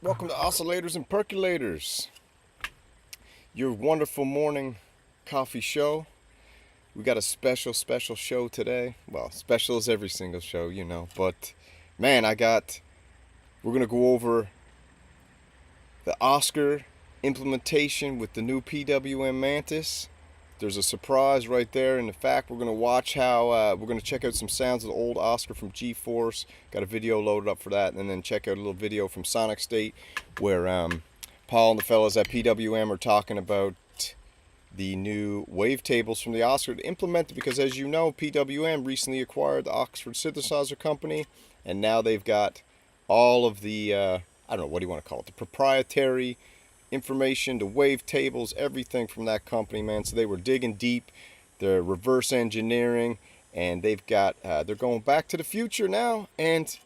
Welcome to Oscillators and Percolators, your wonderful morning coffee show. We got a special show today. Well, special is every single show, you know. But, man, we're going to go over the OSCAR implementation with the new PWM Mantis. There's a surprise right there. In fact, we're going to watch how, we're going to check out some sounds of the old OSCAR from G-Force. Got a video loaded up for that. And then check out a little video from Sonic State where Paul and the fellas at PWM are talking about the new wavetables from the OSCAR to implement it. Because as you know, PWM recently acquired the Oxford Synthesizer Company. And now they've got all of the, I don't know, what do you want to call it? The proprietary information, the wavetables, everything from that company, man. So they were digging deep. They're reverse engineering, and they've got they're going back to the future now. And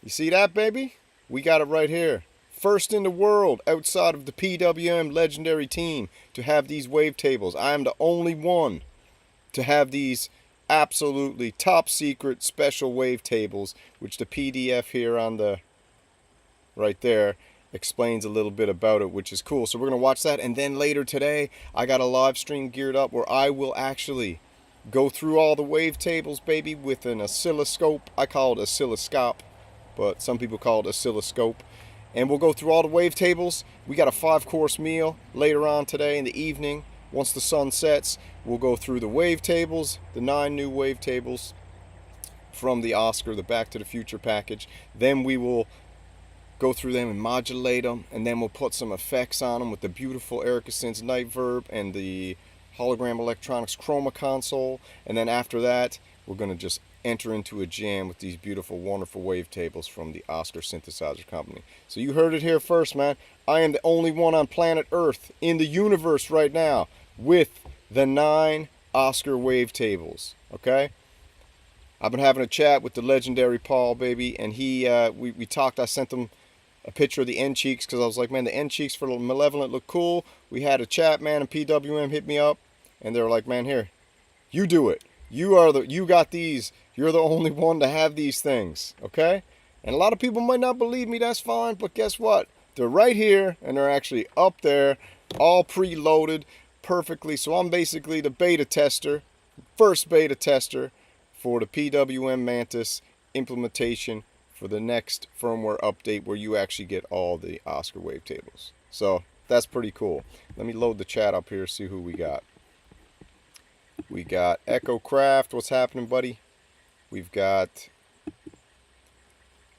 you see that, baby? We got it right here. First in the world outside of the PWM legendary team to have these wavetables. I am the only one to have these absolutely top secret special wavetables, which the PDF here on the right there explains a little bit about it, which is cool. So we're going to watch that, and then later today I got a live stream geared up where I will actually go through all the wavetables, baby, with an oscilloscope. I call it oscilloscope, but some people call it oscilloscope. And we'll go through all the wavetables. We got a 5-course meal later on today in the evening. Once the sun sets, we'll go through the wavetables, the 9 new wavetables from the OSCAR, the Back to the Future package. Then we will go through them and modulate them, and then we'll put some effects on them with the beautiful Erica Synths Night Verb and the Hologram Electronics Chroma console. And then after that, we're going to just enter into a jam with these beautiful, wonderful wavetables from the OSCAR Synthesizer Company. So you heard it here first, man. I am the only one on planet Earth in the universe right now with the 9 OSCAR wavetables, okay? I've been having a chat with the legendary Paul, baby, and we talked. I sent him a picture of the end cheeks because I was like, man, the end cheeks for the Malevolent look cool. We had a chat, man, and PWM hit me up, and they were like, man, here, you do it. You got these. You're the only one to have these things, okay? And a lot of people might not believe me. That's fine, but guess what? They're right here, and they're actually up there, all preloaded perfectly. So I'm basically the beta tester, first beta tester for the PWM Mantis implementation for the next firmware update where you actually get all the OSCAR wavetables. So that's pretty cool. Let me load the chat up here, see who we got. We got Echo Craft. What's happening, buddy? We've got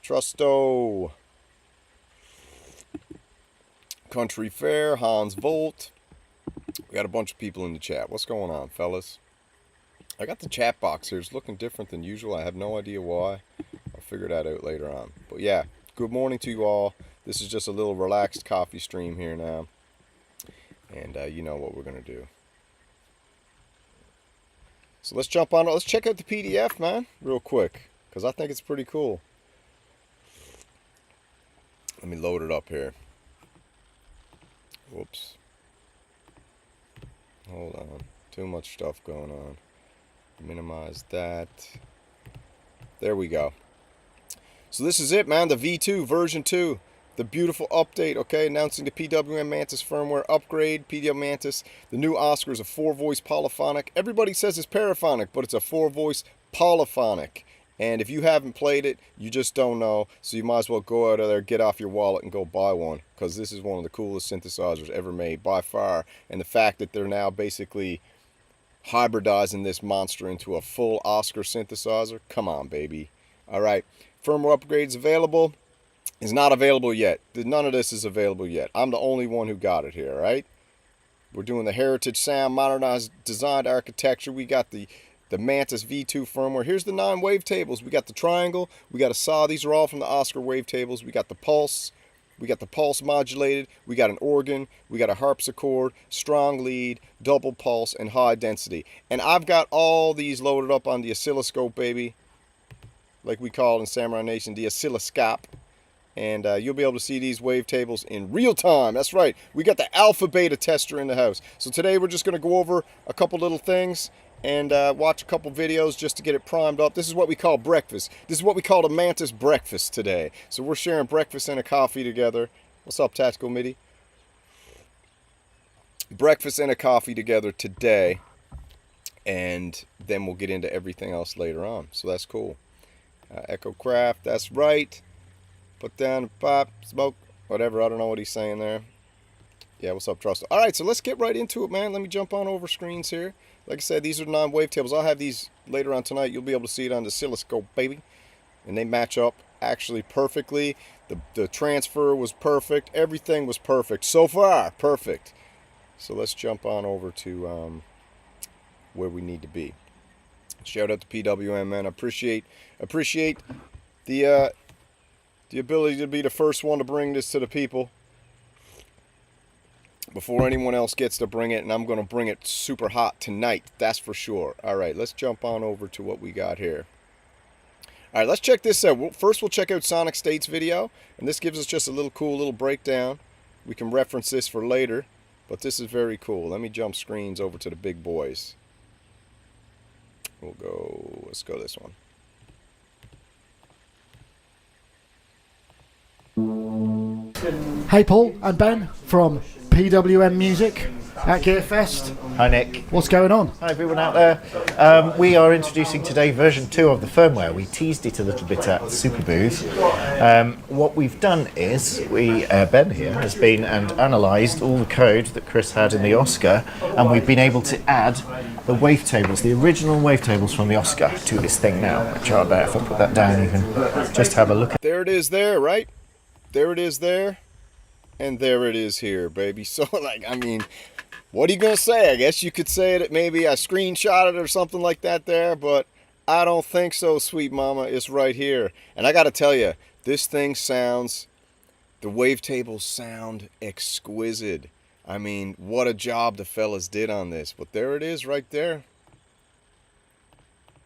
Trusto, Country Fair, Hans Volt. We got a bunch of people in the chat. What's going on, fellas? I got the chat box here. It's looking different than usual. I have no idea why. I'll figure that out later on. But yeah, good morning to you all. This is just a little relaxed coffee stream here now. And you know what we're going to do. So let's jump on it. Let's check out the PDF, man, real quick, because I think it's pretty cool. Let me load it up here. Whoops. Hold on. Too much stuff going on. Minimize that. There we go. So this is it, man. The V2 version 2. The beautiful update, okay? Announcing the PWM Mantis firmware upgrade. PWM Mantis. The new OSCAR is a 4-voice polyphonic. Everybody says it's paraphonic, but it's a 4-voice polyphonic. And if you haven't played it, you just don't know. So you might as well go out of there, get off your wallet, and go buy one. Because this is one of the coolest synthesizers ever made by far. And the fact that they're now basically hybridizing this monster into a full OSCAR synthesizer. Come on, baby. All right. Firmware upgrades available. Is not available yet. None of this is available yet. I'm the only one who got it here, right? We're doing the heritage sound, modernized designed architecture. We got the Mantis V2 firmware. Here's the 9 wavetables. We got the triangle. We got a saw. These are all from the OSCAR wavetables. We got the pulse. We got the pulse modulated. We got an organ. We got a harpsichord, strong lead, double pulse, and high density. And I've got all these loaded up on the oscilloscope, baby. Like we call it in Samurai Nation, the oscilloscope. And you'll be able to see these wavetables in real time. That's right. We got the alpha beta tester in the house. So today we're just going to go over a couple little things. and watch a couple videos just to get it primed up. This is what we call breakfast. This is what we call the Mantis breakfast today. So we're sharing breakfast and a coffee together. What's up, Tactical MIDI? Breakfast and a coffee together today, and then we'll get into everything else later on. So that's cool. Echo Craft, that's right. Put down the pop, smoke, whatever. I don't know what he's saying there. Yeah, what's up, Trust? All right, so let's get right into it, man. Let me jump on over screens here. Like I said, these are non-wavetables. I'll have these later on tonight. You'll be able to see it on the oscilloscope, baby. And they match up actually perfectly. The transfer was perfect. Everything was perfect. So far, perfect. So let's jump on over to where we need to be. Shout out to PWM, man. Appreciate the ability to be the first one to bring this to the people before anyone else gets to bring it, and I'm going to bring it super hot tonight, that's for sure. All right, let's jump on over to what we got here. All right, let's check this out. First, we'll check out Sonic State's video, and this gives us just a little cool little breakdown. We can reference this for later, but this is very cool. Let me jump screens over to the big boys. Let's go this one. Hey Paul, I'm Ben from PWM Music at Gearfest. Hi Nick. What's going on? Hi everyone out there. We are introducing today version 2 of the firmware. We teased it a little bit at Super Booth. What we've done is, Ben here has been and analysed all the code that Chris had in the OSCAR, and we've been able to add the wavetables, the original wavetables from the OSCAR to this thing now, which are there. If I put that down, you can just have a look at. There it is there, right? There it is there, and there it is here, baby. So, like, I mean, what are you going to say? I guess you could say that maybe I screenshotted it or something like that there, but I don't think so, sweet mama. It's right here. And I got to tell you, this thing sounds, the wavetables sound exquisite. I mean, what a job the fellas did on this. But there it is right there.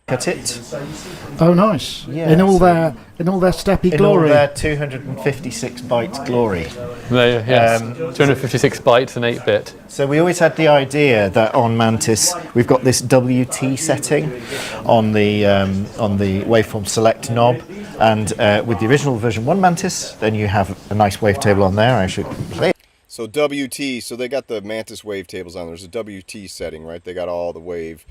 At it. Oh, nice! Yeah, in all their steppy glory. In all their 256 byte glory. Yes, 256 bytes and 8-bit. So we always had the idea that on Mantis we've got this WT setting on the waveform select knob, and with the original version 1 Mantis, then you have a nice wavetable on there. I should play it. So WT, so they got the Mantis wavetables on. There's a WT setting, right? They got all the wave.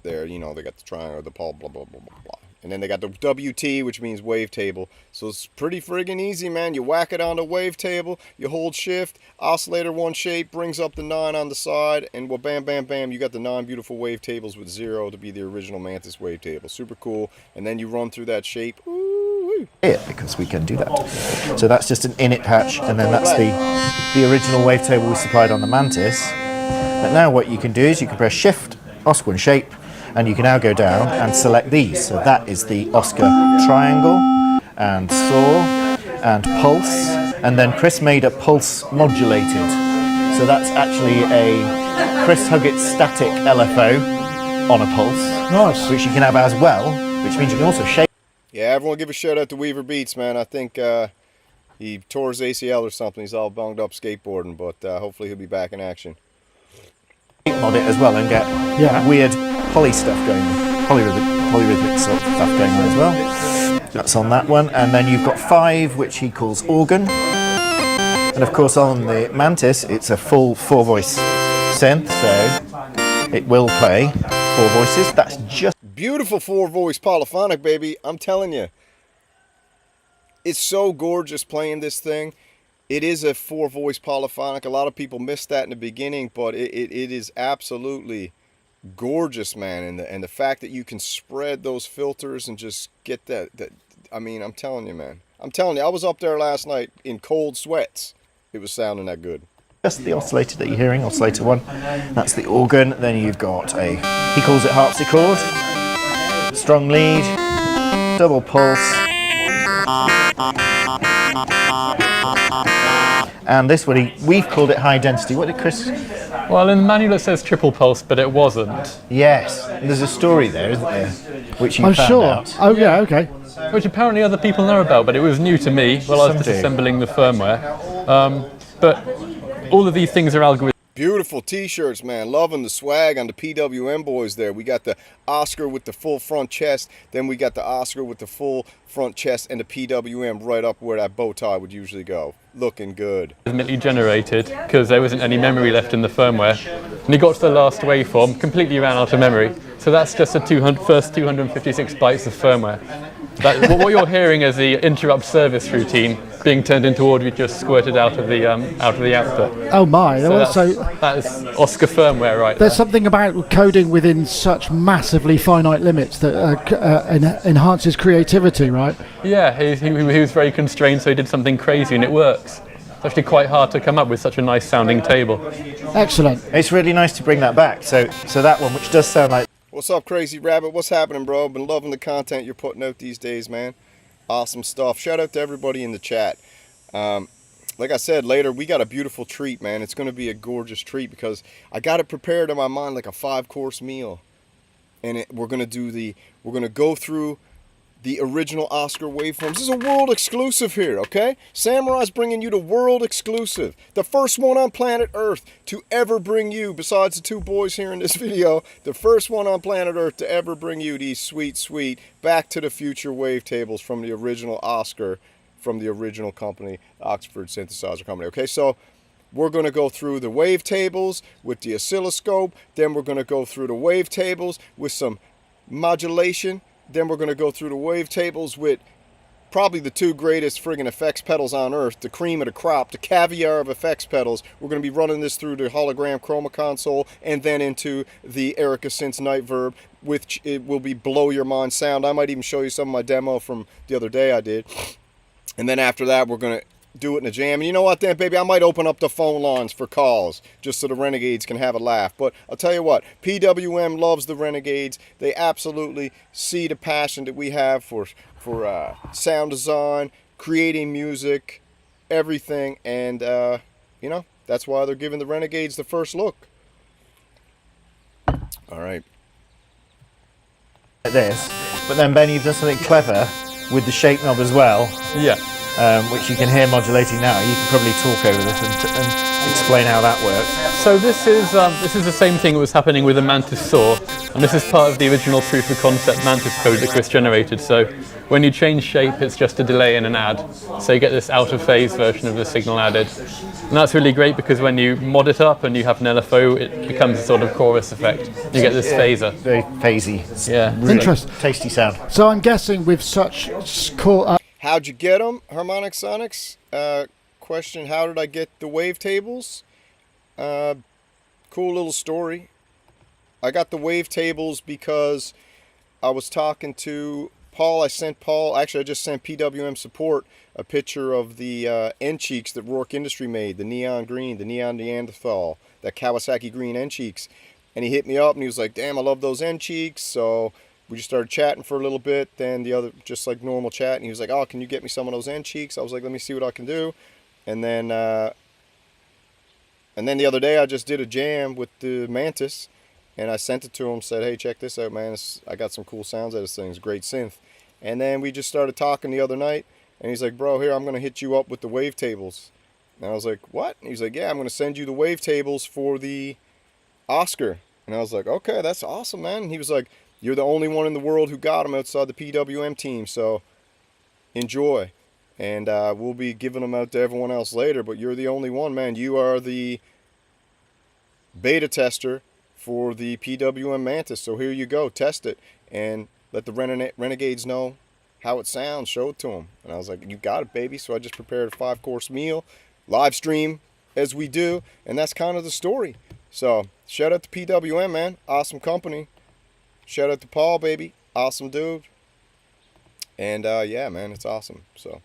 There, you know, they got the triangle, the blah, blah, blah, blah, blah. And then they got the WT, which means wavetable. So it's pretty friggin' easy, man. You whack it on the wavetable, you hold shift, oscillator one shape, brings up the 9 on the side, and well, bam, bam, bam, you got the non-beautiful wavetables with 0 to be the original Mantis wavetable. Super cool. And then you run through that shape. Ooh. Because we can do that. So that's just an init patch, and then that's the original wavetable we supplied on the Mantis. But now what you can do is you can press shift, OSCAR shape, and you can now go down and select these. So that is the OSCAR triangle and saw and pulse, and then Chris made a pulse modulated. So that's actually a Chris Huggett static LFO on a pulse. Nice. Which you can have as well, which means you can also shape. Yeah, everyone give a shout out to Weaver Beats, man. I think he tore his ACL or something. He's all bunged up skateboarding, but hopefully he'll be back in action. Mod it as well and get weird poly stuff going on, polyrhythmic sort of stuff going on as well. That's on that one, and then you've got 5, which he calls organ, and of course on the Mantis it's a full 4-voice synth, so it will play 4 voices. That's just beautiful 4-voice polyphonic, baby. I'm telling you, it's so gorgeous playing this thing. It is a 4-voice polyphonic. A lot of people missed that in the beginning, but it is absolutely gorgeous, man. And the fact that you can spread those filters and just get that I mean, I'm telling you, man. I'm telling you, I was up there last night in cold sweats. It was sounding that good. Just the oscillator that you're hearing, oscillator 1. That's the organ. Then you've got he calls it harpsichord, strong lead, double pulse. And this one, we've called it high density. What did Chris? Well, in the manual it says triple pulse, but it wasn't. Yes, there's a story there, isn't there? Which you found out. Oh yeah, okay. Which apparently other people know about, but it was new to me while I was disassembling the firmware. But all of these things are algorithms. Beautiful t-shirts, man. Loving the swag on the PWM boys there. We got the OSCAR with the full front chest. Then we got the OSCAR with the full front chest and the PWM right up where that bow tie would usually go. Looking good. Ultimately generated because there wasn't any memory left in the firmware. And he got to the last waveform, completely ran out of memory. So that's just the first 256 bytes of firmware. What you're hearing is the interrupt service routine being turned into audio just squirted out of the output. Oh my! So that is OSCAR firmware right There's there. something about coding within such massively finite limits that enhances creativity, right? Yeah, he was very constrained, so he did something crazy, and it works. It's actually quite hard to come up with such a nice sounding table. Excellent. It's really nice to bring that back. So that one, which does sound like. What's up, Crazy Rabbit? What's happening, bro? Been loving the content you're putting out these days, man. Awesome stuff. Shout out to everybody in the chat. Like I said, later we got a beautiful treat, man. It's going to be a gorgeous treat because I got it prepared in my mind like a 5-course meal. And we're going to go through the original OSCAR waveforms. This is a world exclusive here, okay? Samurai's bringing you the world exclusive. The first one on planet Earth to ever bring you, besides the two boys here in this video, the first one on planet Earth to ever bring you these sweet, sweet Back to the Future wavetables from the original OSCAR, from the original company, Oxford Synthesizer Company. Okay, so we're going to go through the wavetables with the oscilloscope. Then we're going to go through the wavetables with some modulation. Then we're going to go through the wavetables with probably the two greatest friggin' effects pedals on earth, the cream of the crop, the caviar of effects pedals. We're going to be running this through the hologram chroma console and then into the Erica Synths Night Verb, which it will be blow your mind sound. I might even show you some of my demo from the other day I did. And then after that, we're going to do it in a jam. And you know what then, baby? I might open up the phone lines for calls just so the Renegades can have a laugh. But I'll tell you what, PWM loves the Renegades. They absolutely see the passion that we have for sound design, creating music, everything. And, you know, that's why they're giving the Renegades the first look. All right. Like this, but then Ben, you've done something clever with the shape knob as well. Yeah. Which you can hear modulating now. You can probably talk over this and explain how that works. So this is the same thing that was happening with the Mantis saw, and this is part of the original proof of concept Mantis code that Chris generated. So when you change shape, it's just a delay and an add. So you get this out of phase version of the signal added. And that's really great because when you mod it up and you have an LFO, it becomes a sort of chorus effect. You get this phaser. Very phasey. Yeah. Really Interesting. Tasty sound. So I'm guessing with such core. How'd you get them, Harmonic Sonics? Question, how did I get the wavetables? Cool little story. I got the wavetables because I was talking to Paul. Actually I just sent PWM support a picture of the end cheeks that Rourke Industry made, the neon green, the neon Neanderthal, that Kawasaki green end cheeks. And he hit me up and he was like, damn, I love those end cheeks. So we just started chatting for a little bit, then the other, just like normal chat, and he was like, oh, can you get me some of those end cheeks? I was like, let me see what I can do. And then the other day I just did a jam with the Mantis, and I sent it to him, said, hey, check this out, man. I got some cool sounds out of this thing. It's a great synth. And then we just started talking the other night, and he's like, bro, here, I'm going to hit you up with the wavetables. And I was like, what? And he's like, yeah, I'm going to send you the wavetables for the OSCAR. And I was like, okay, that's awesome, man. And he was like, you're the only one in the world who got them outside the PWM team, so enjoy. And we'll be giving them out to everyone else later, but you're the only one, man. You are the beta tester for the PWM Mantis, so here you go. Test it and let the Renegades know how it sounds. Show it to them. And I was like, you got it, baby. So I just prepared a 5-course meal, live stream as we do, and that's kind of the story. So shout out to PWM, man. Awesome company. Shout out to Paul, baby. Awesome dude. And yeah, man, it's awesome. So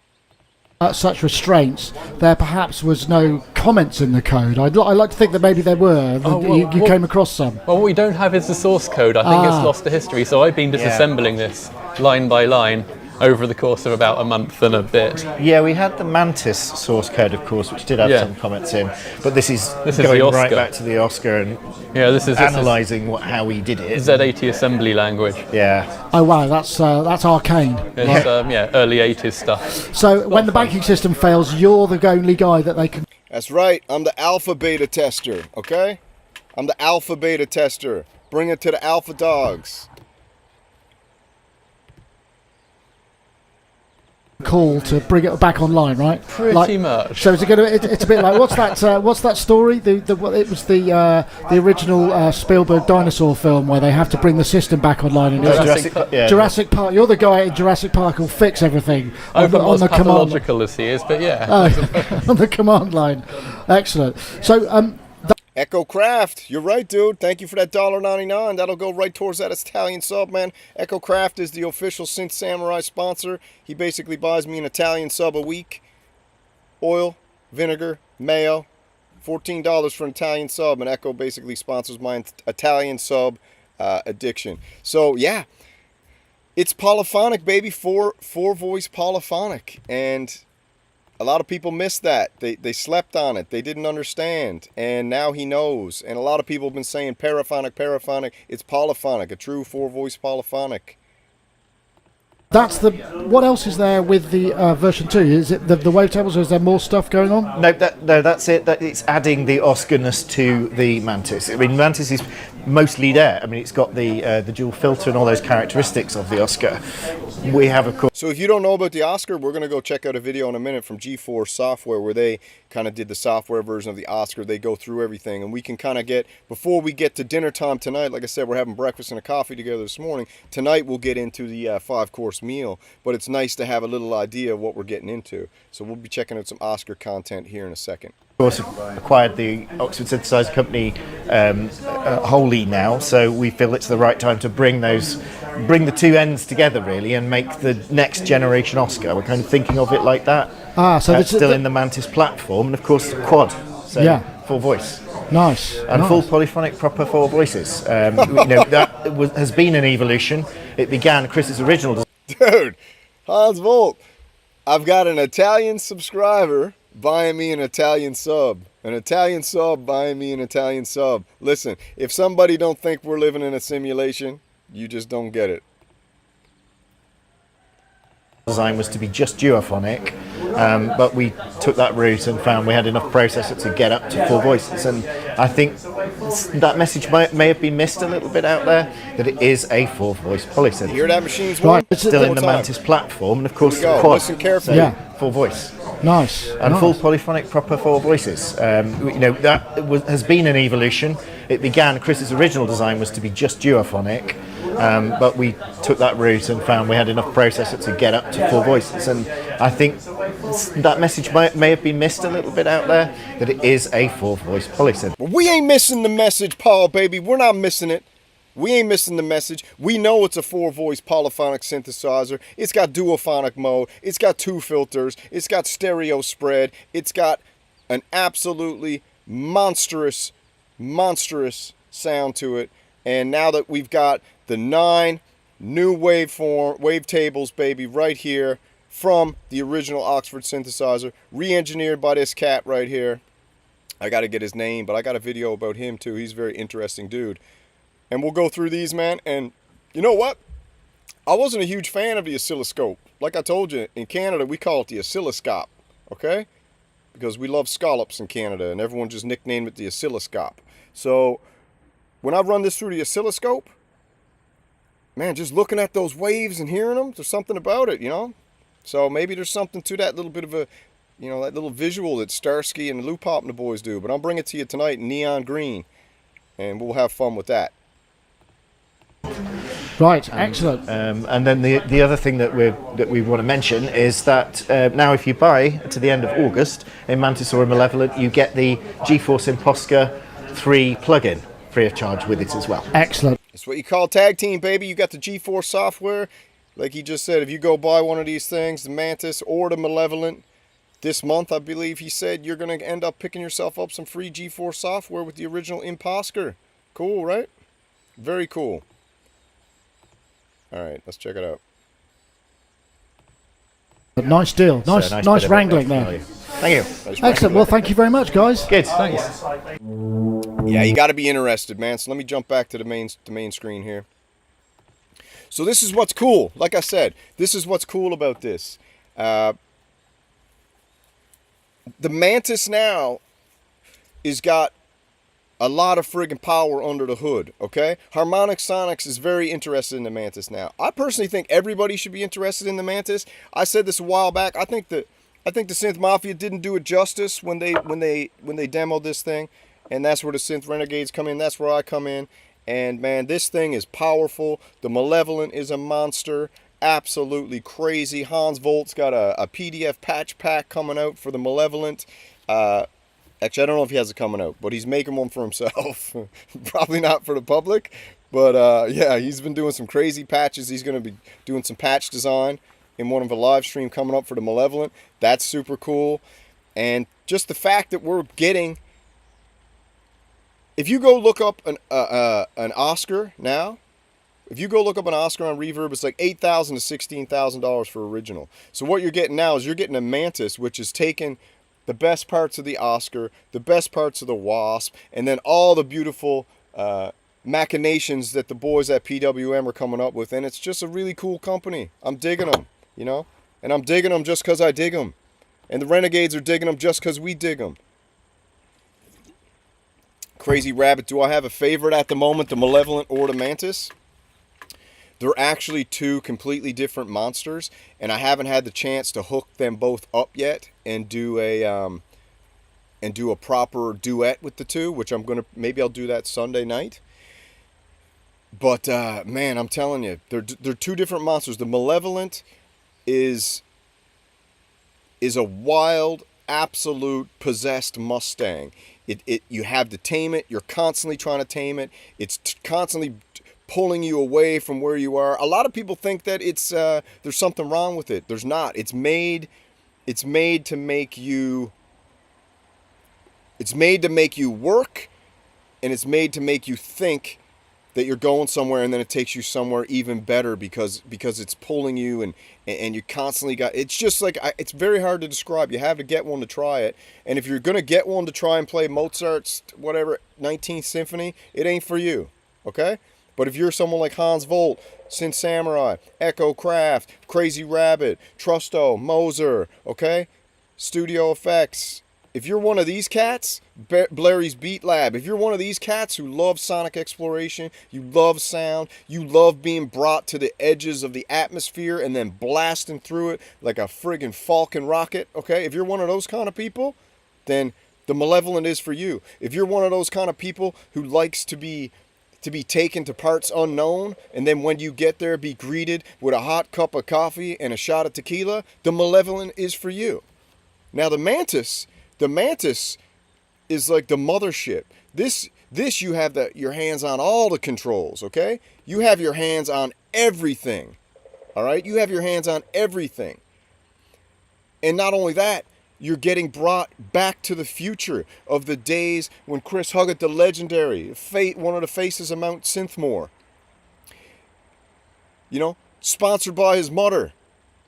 Such restraints, there perhaps was no comments in the code. I'd like to think that maybe there were. You came across some. Well, what we don't have is the source code. I think it's lost to history. So I've been disassembling this line by line over the course of about a month and a bit. Yeah, we had the Mantis source code, of course, which did have some comments in, but this is going right back to the OSCAR and this is analysing how we did it. Z80 assembly language. Yeah. Oh wow, that's arcane. It's early 80s stuff. So when the banking system fails, you're the only guy that they can. That's right. I'm the alpha beta tester, okay? I'm the alpha beta tester. Bring it to the alpha dogs. Call to bring it back online, right? Pretty much. So is it going to? It's a bit like what's that story? It was the original Spielberg dinosaur film where they have to bring the system back online. And Jurassic Park. You're the guy in Jurassic Park who'll fix everything on the command. Pathological as he is, but yeah. On the command line. Excellent. So Echo Craft, you're right, dude. Thank you for that $1.99. That'll go right towards that Italian sub, man. Echo Craft is the official Synth Samurai sponsor. He basically buys me an Italian sub a week. Oil, vinegar, mayo. $14 for an Italian sub, and Echo basically sponsors my Italian sub addiction. So, yeah. It's polyphonic, baby. Four voice polyphonic. And a lot of people missed that. They slept on it. They didn't understand. And now he knows. And a lot of people have been saying paraphonic. It's polyphonic, a true 4-voice polyphonic. that's the. What else is there with the version 2? Is it the wavetables, or is there more stuff going on? No, that's it. It's adding the OSCarness to the Mantis. I mean, Mantis is mostly there. I mean, it's got the dual filter and all those characteristics of the OSCar. We have, of course. So if you don't know about the OSCar, we're going to go check out a video in a minute from G4 Software where they kind of did the software version of the OSCar. They go through everything, and we can kind of get, before we get to dinner time tonight, like I said, we're having breakfast and a coffee together this morning. Tonight we'll get into the 5-course meal, but it's nice to have a little idea of what we're getting into. So we'll be checking out some OSCar content here in a second. Of course, acquired the Oxford Synthesizer Company wholly now, so we feel it's the right time to bring the two ends together really and make the next generation OSCar. We're kind of thinking of it like that. So it's still in the Mantis platform, and of course quad, so yeah, full voice. Nice. And full polyphonic, proper 4 voices. That has been an evolution. It began Chris's original. Dude, Hans Volt, I've got an Italian subscriber buying me an Italian sub. An Italian sub buying me an Italian sub. Listen, if somebody don't think we're living in a simulation, you just don't get it. Design was to be just duophonic, but we took that route and found we had enough processor to get up to 4 voices, and I think that message may have been missed a little bit out there, that it is a 4-voice polysynth. You hear that, machines one? Right. Still in the Mantis platform, and of course quad. Listen carefully. Yeah. 4 voice. Nice. And full polyphonic, proper 4 voices. That has been an evolution. It began, Chris's original design was to be just duophonic, but we took that route and found we had enough processor to get up to 4 voices. And I think that message may have been missed a little bit out there, that it is a 4-voice polysynth. But we ain't missing the message, Paul, baby. We're not missing it. We ain't missing the message. We know it's a 4-voice polyphonic synthesizer. It's got duophonic mode. It's got 2 filters. It's got stereo spread. It's got an absolutely monstrous sound to it. And now that we've got the 9 new wavetables, baby, right here from the original Oxford synthesizer, re-engineered by this cat right here. I got to get his name, but I got a video about him too. He's a very interesting dude. And we'll go through these, man. And you know what? I wasn't a huge fan of the oscilloscope. Like I told you, in Canada, we call it the oscilloscope, okay? Because we love scallops in Canada, and everyone just nicknamed it the oscilloscope. So when I run this through the oscilloscope, man, just looking at those waves and hearing them, there's something about it, you know? So maybe there's something to that little bit of a, you know, that little visual that Starsky and Lou Pop and the boys do. But I'll bring it to you tonight in neon green, and we'll have fun with that. Right, excellent. And then the other thing that we want to mention is that now if you buy to the end of August in Mantis or in Malevolent, you get the GeForce Imposca 3 plugin free of charge with it as well. Excellent. It's what you call tag team, baby. You got the G4 software. Like he just said, if you go buy one of these things, the Mantis or the Malevolent, this month, I believe he said, you're going to end up picking yourself up some free G4 software with the original Imposca. Cool, right? Very cool. All right, let's check it out. Nice deal. Nice wrangling there. Thank you. Excellent. Well, thank you very much, guys. Good. Thanks. Yeah, you got to be interested, man. So let me jump back to the main screen here. So this is what's cool. Like I said, this is what's cool about this. The Mantis now is got a lot of friggin' power under the hood, okay? Harmonic Sonics is very interested in the Mantis now. I personally think everybody should be interested in the Mantis. I said this a while back. I think the Synth Mafia didn't do it justice when they demoed this thing, and that's where the Synth Renegades come in. That's where I come in. And man, this thing is powerful. The Malevolent is a monster. Absolutely crazy. Hans Volt's got a PDF patch pack coming out for the Malevolent. Actually, I don't know if he has it coming out, but he's making one for himself. Probably not for the public, but yeah, he's been doing some crazy patches. He's going to be doing some patch design in one of the live stream coming up for the Malevolent. That's super cool. And just the fact that we're getting, if you go look up an OSCAR now, if you go look up an OSCAR on Reverb, it's like $8,000 to $16,000 for original. So what you're getting now is you're getting a Mantis, which is taking the best parts of the OSCAR, the best parts of the Wasp, and then all the beautiful machinations that the boys at PWM are coming up with. And it's just a really cool company. I'm digging them, you know? And I'm digging them just because I dig them. And the Renegades are digging them just because we dig them. Crazy Rabbit, do I have a favorite at the moment, the Malevolent or the Mantis? They're actually two completely different monsters, and I haven't had the chance to hook them both up yet and do a proper duet with the two, which maybe I'll do that Sunday night. But man, I'm telling you, they're two different monsters. The Malevolent is a wild, absolute possessed Mustang. You have to tame it. You're constantly trying to tame it. It's constantly pulling you away from where you are. A lot of people think that it's there's something wrong with it. There's not. It's made to make you. It's made to make you work, and it's made to make you think that you're going somewhere, and then it takes you somewhere even better because it's pulling you, and you constantly got. It's just like it's very hard to describe. You have to get one to try it, and if you're gonna get one to try and play Mozart's whatever 19th Symphony, it ain't for you. Okay. But if you're someone like Hans Volt, Synth Samurai, Echo Craft, Crazy Rabbit, Trusto, Moser, okay? Studio Effects. If you're one of these cats, Blairy's Beat Lab, if you're one of these cats who love sonic exploration, you love sound, you love being brought to the edges of the atmosphere and then blasting through it like a friggin' Falcon rocket, okay? If you're one of those kind of people, then the Malevolent is for you. If you're one of those kind of people who likes to be taken to parts unknown, and then when you get there, be greeted with a hot cup of coffee and a shot of tequila, the Malevolent is for you. Now the Mantis is like the mothership. This you have your hands on all the controls, okay? You have your hands on everything, all right? You have your hands on everything. And not only that, you're getting brought back to the future of the days when Chris Huggett, the legendary, one of the faces of Mount Synthmore, you know, sponsored by his mother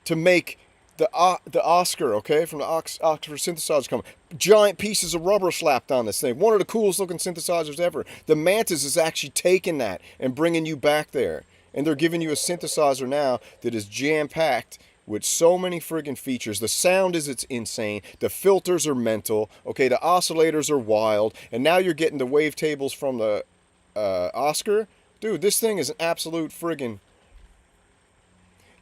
to make the OSCAR, okay, from the Oxford synthesizer company. Giant pieces of rubber slapped on this thing. One of the coolest looking synthesizers ever. The Mantis is actually taking that and bringing you back there. And they're giving you a synthesizer now that is jam-packed with so many friggin' features. The sound is insane. The filters are mental. Okay, the oscillators are wild. And now you're getting the wavetables from the OSCAR. Dude, this thing is an absolute friggin'...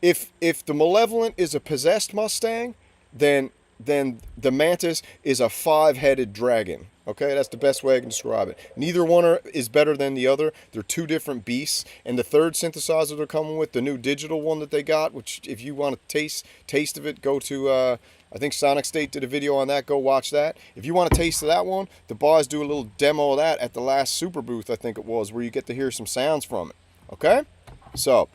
If the Malevolent is a possessed Mustang, then the Mantis is a 5-headed dragon. Okay, that's the best way I can describe it. Neither one is better than the other. They're two different beasts. And the third synthesizer they're coming with, the new digital one that they got, which if you want to taste of it, go to, I think Sonic State did a video on that. Go watch that. If you want a taste of that one, the boys do a little demo of that at the last Super Booth, I think it was, where you get to hear some sounds from it. Okay? So,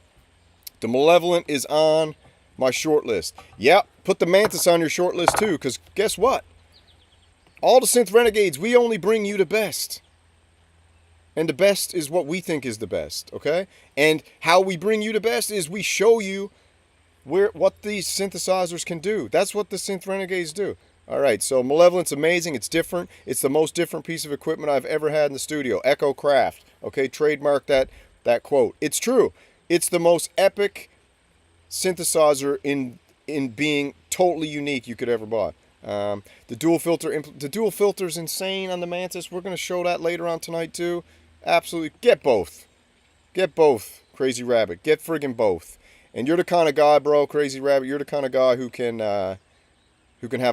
the Malevolent is on my short list. Yep, put the Mantis on your short list too, because guess what? All the Synth Renegades, we only bring you the best. And the best is what we think is the best, okay? And how we bring you the best is we show you what these synthesizers can do. That's what the Synth Renegades do. All right, so Malevolent's amazing. It's different. It's the most different piece of equipment I've ever had in the studio. Echo Craft, okay? Trademark that quote. It's true. It's the most epic synthesizer in being totally unique you could ever buy. The dual filter's insane on the Mantis. We're going to show that later on tonight too. Absolutely, get both. Get both, Crazy Rabbit. Get friggin' both. And you're the kind of guy, bro, Crazy Rabbit. You're the kind of guy who can have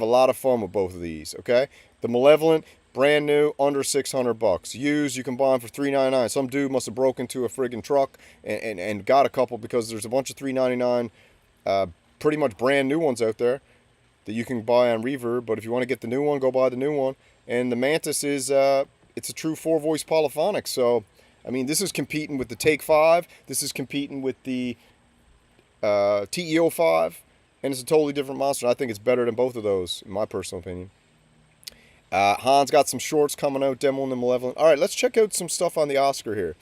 a lot of fun with both of these. Okay, the Malevolent, brand new, under $600. Used, you can buy them for $399. Some dude must have broken into a friggin' truck and got a couple, because there's a bunch of $399, pretty much brand new ones out there that you can buy on Reverb. But if you want to get the new one, go buy the new one. And the Mantis is it's a true 4-voice polyphonic. So I mean, this is competing with the Take 5. This is competing with the TEO 5, and it's a totally different monster. I think it's better than both of those, in my personal opinion. Hans got some shorts coming out, demoing the Malevolent. All right, let's check out some stuff on the OSCAR here.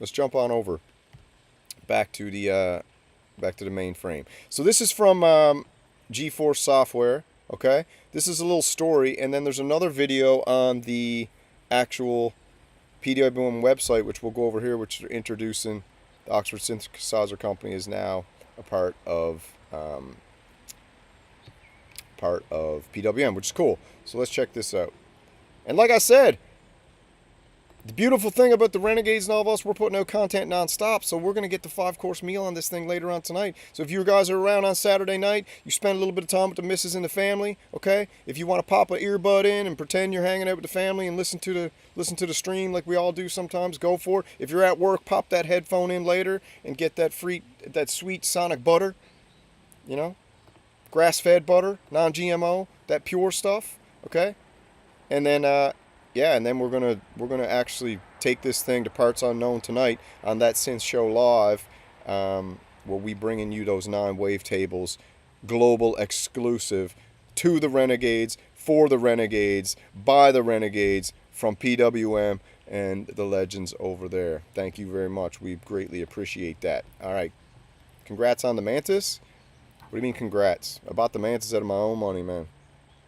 Let's jump on over back to the main frame. So this is from GeForce Software. Okay, this is a little story, and then there's another video on the actual PWM website, which we'll go over here, which is introducing the Oxford Synthesizer Company is now a part of PWM, which is cool. So let's check this out. And like I said, the beautiful thing about the Renegades and all of us, we're putting out content non-stop, so we're going to get the 5-course meal on this thing later on tonight. So if you guys are around on Saturday night, you spend a little bit of time with the missus and the family, okay? If you want to pop an earbud in and pretend you're hanging out with the family and listen to the stream like we all do sometimes, go for it. If you're at work, pop that headphone in later and get that sweet Sonic butter, you know? Grass-fed butter, non-GMO, that pure stuff, okay? And then yeah, and then we're gonna actually take this thing to parts unknown tonight on that Synth Show Live, where we bringing you those 9 wavetables, global exclusive to the Renegades, for the Renegades, by the Renegades, from PWM and the legends over there. Thank you very much. We greatly appreciate that. All right, congrats on the Mantis. What do you mean congrats? I bought the Mantis out of my own money, man.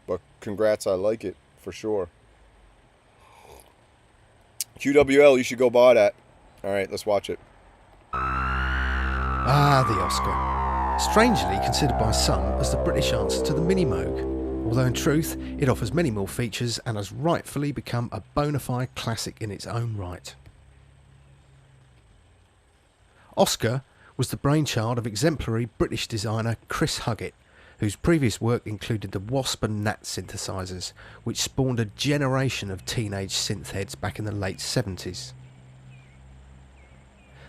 But congrats, I like it for sure. QWL, you should go buy that. All right, let's watch it. Ah, the OSCAR. Strangely considered by some as the British answer to the Mini Moog, although in truth it offers many more features and has rightfully become a bona fide classic in its own right. OSCAR was the brainchild of exemplary British designer Chris Huggett, whose previous work included the Wasp and Nat synthesizers, which spawned a generation of teenage synth heads back in the late 70s.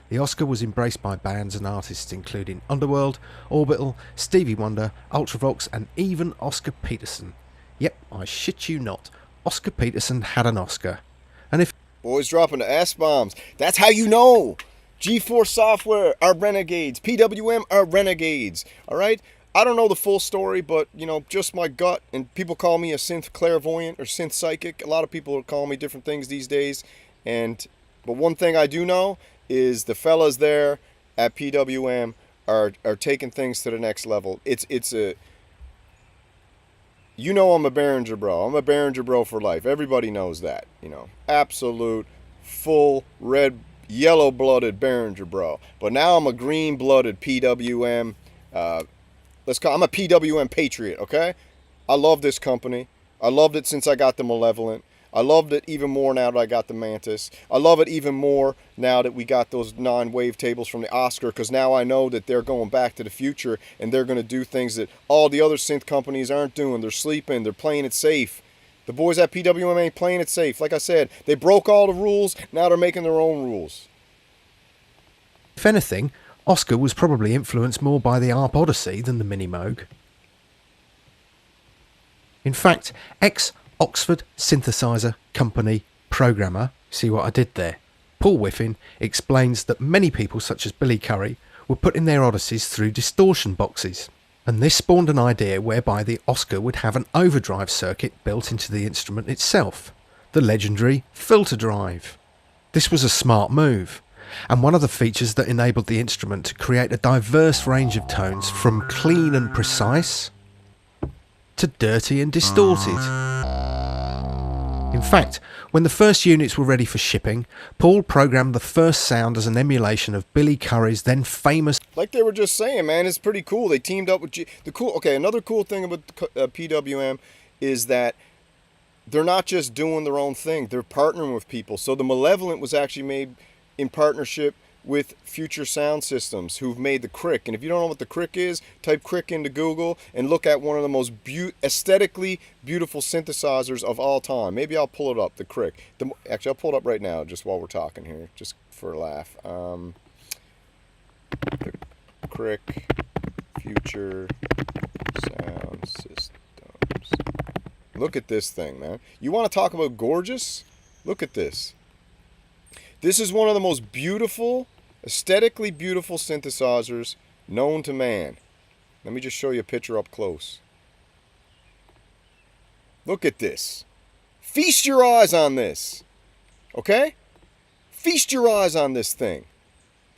The OSCAR was embraced by bands and artists including Underworld, Orbital, Stevie Wonder, Ultravox and even Oscar Peterson. Yep, I shit you not, Oscar Peterson had an OSCAR. And if boys dropping the S-bombs, that's how you know! GeForce Software are Renegades, PWM are Renegades, alright? I don't know the full story, but, you know, just my gut, and people call me a synth clairvoyant or synth psychic. A lot of people call me different things these days, but one thing I do know is the fellas there at PWM are taking things to the next level. You know I'm a Behringer bro. I'm a Behringer bro for life. Everybody knows that, you know. Absolute, full, red, yellow-blooded Behringer bro. But now I'm a green-blooded PWM I'm a PWM patriot, okay? I love this company. I loved it since I got the Malevolent. I loved it even more now that I got the Mantis. I love it even more now that we got those 9 wavetables from the OSCAR, because now I know that they're going back to the future and they're going to do things that all the other synth companies aren't doing. They're sleeping. They're playing it safe. The boys at PWM ain't playing it safe. Like I said, they broke all the rules. Now they're making their own rules. if anything, OSCAR was probably influenced more by the ARP Odyssey than the Mini Moog. In fact, ex-Oxford Synthesizer Company programmer, see what I did there, Paul Whiffin, explains that many people such as Billy Currie were putting their Odysseys through distortion boxes, and this spawned an idea whereby the OSCAR would have an overdrive circuit built into the instrument itself, the legendary filter drive. This was a smart move, and one of the features that enabled the instrument to create a diverse range of tones from clean and precise to dirty and distorted. In fact, when the first units were ready for shipping, Paul programmed the first sound as an emulation of Billy Currie's then famous... Like they were just saying, man, it's pretty cool. They teamed up with... Another cool thing about PWM is that they're not just doing their own thing, they're partnering with people. So the Malevolent was actually made in partnership with Future Sound Systems, who've made the Crick. And if you don't know what the Crick is, type Crick into Google and look at one of the most aesthetically beautiful synthesizers of all time. Maybe I'll pull it up, the Crick. Actually, I'll pull it up right now, just while we're talking here, just for a laugh. The Crick, Future Sound Systems. Look at this thing, man. You want to talk about gorgeous? Look at this. This is one of the most beautiful, aesthetically beautiful synthesizers known to man. Let me just show you a picture up close. Look at this. Feast your eyes on this. Okay? Feast your eyes on this thing.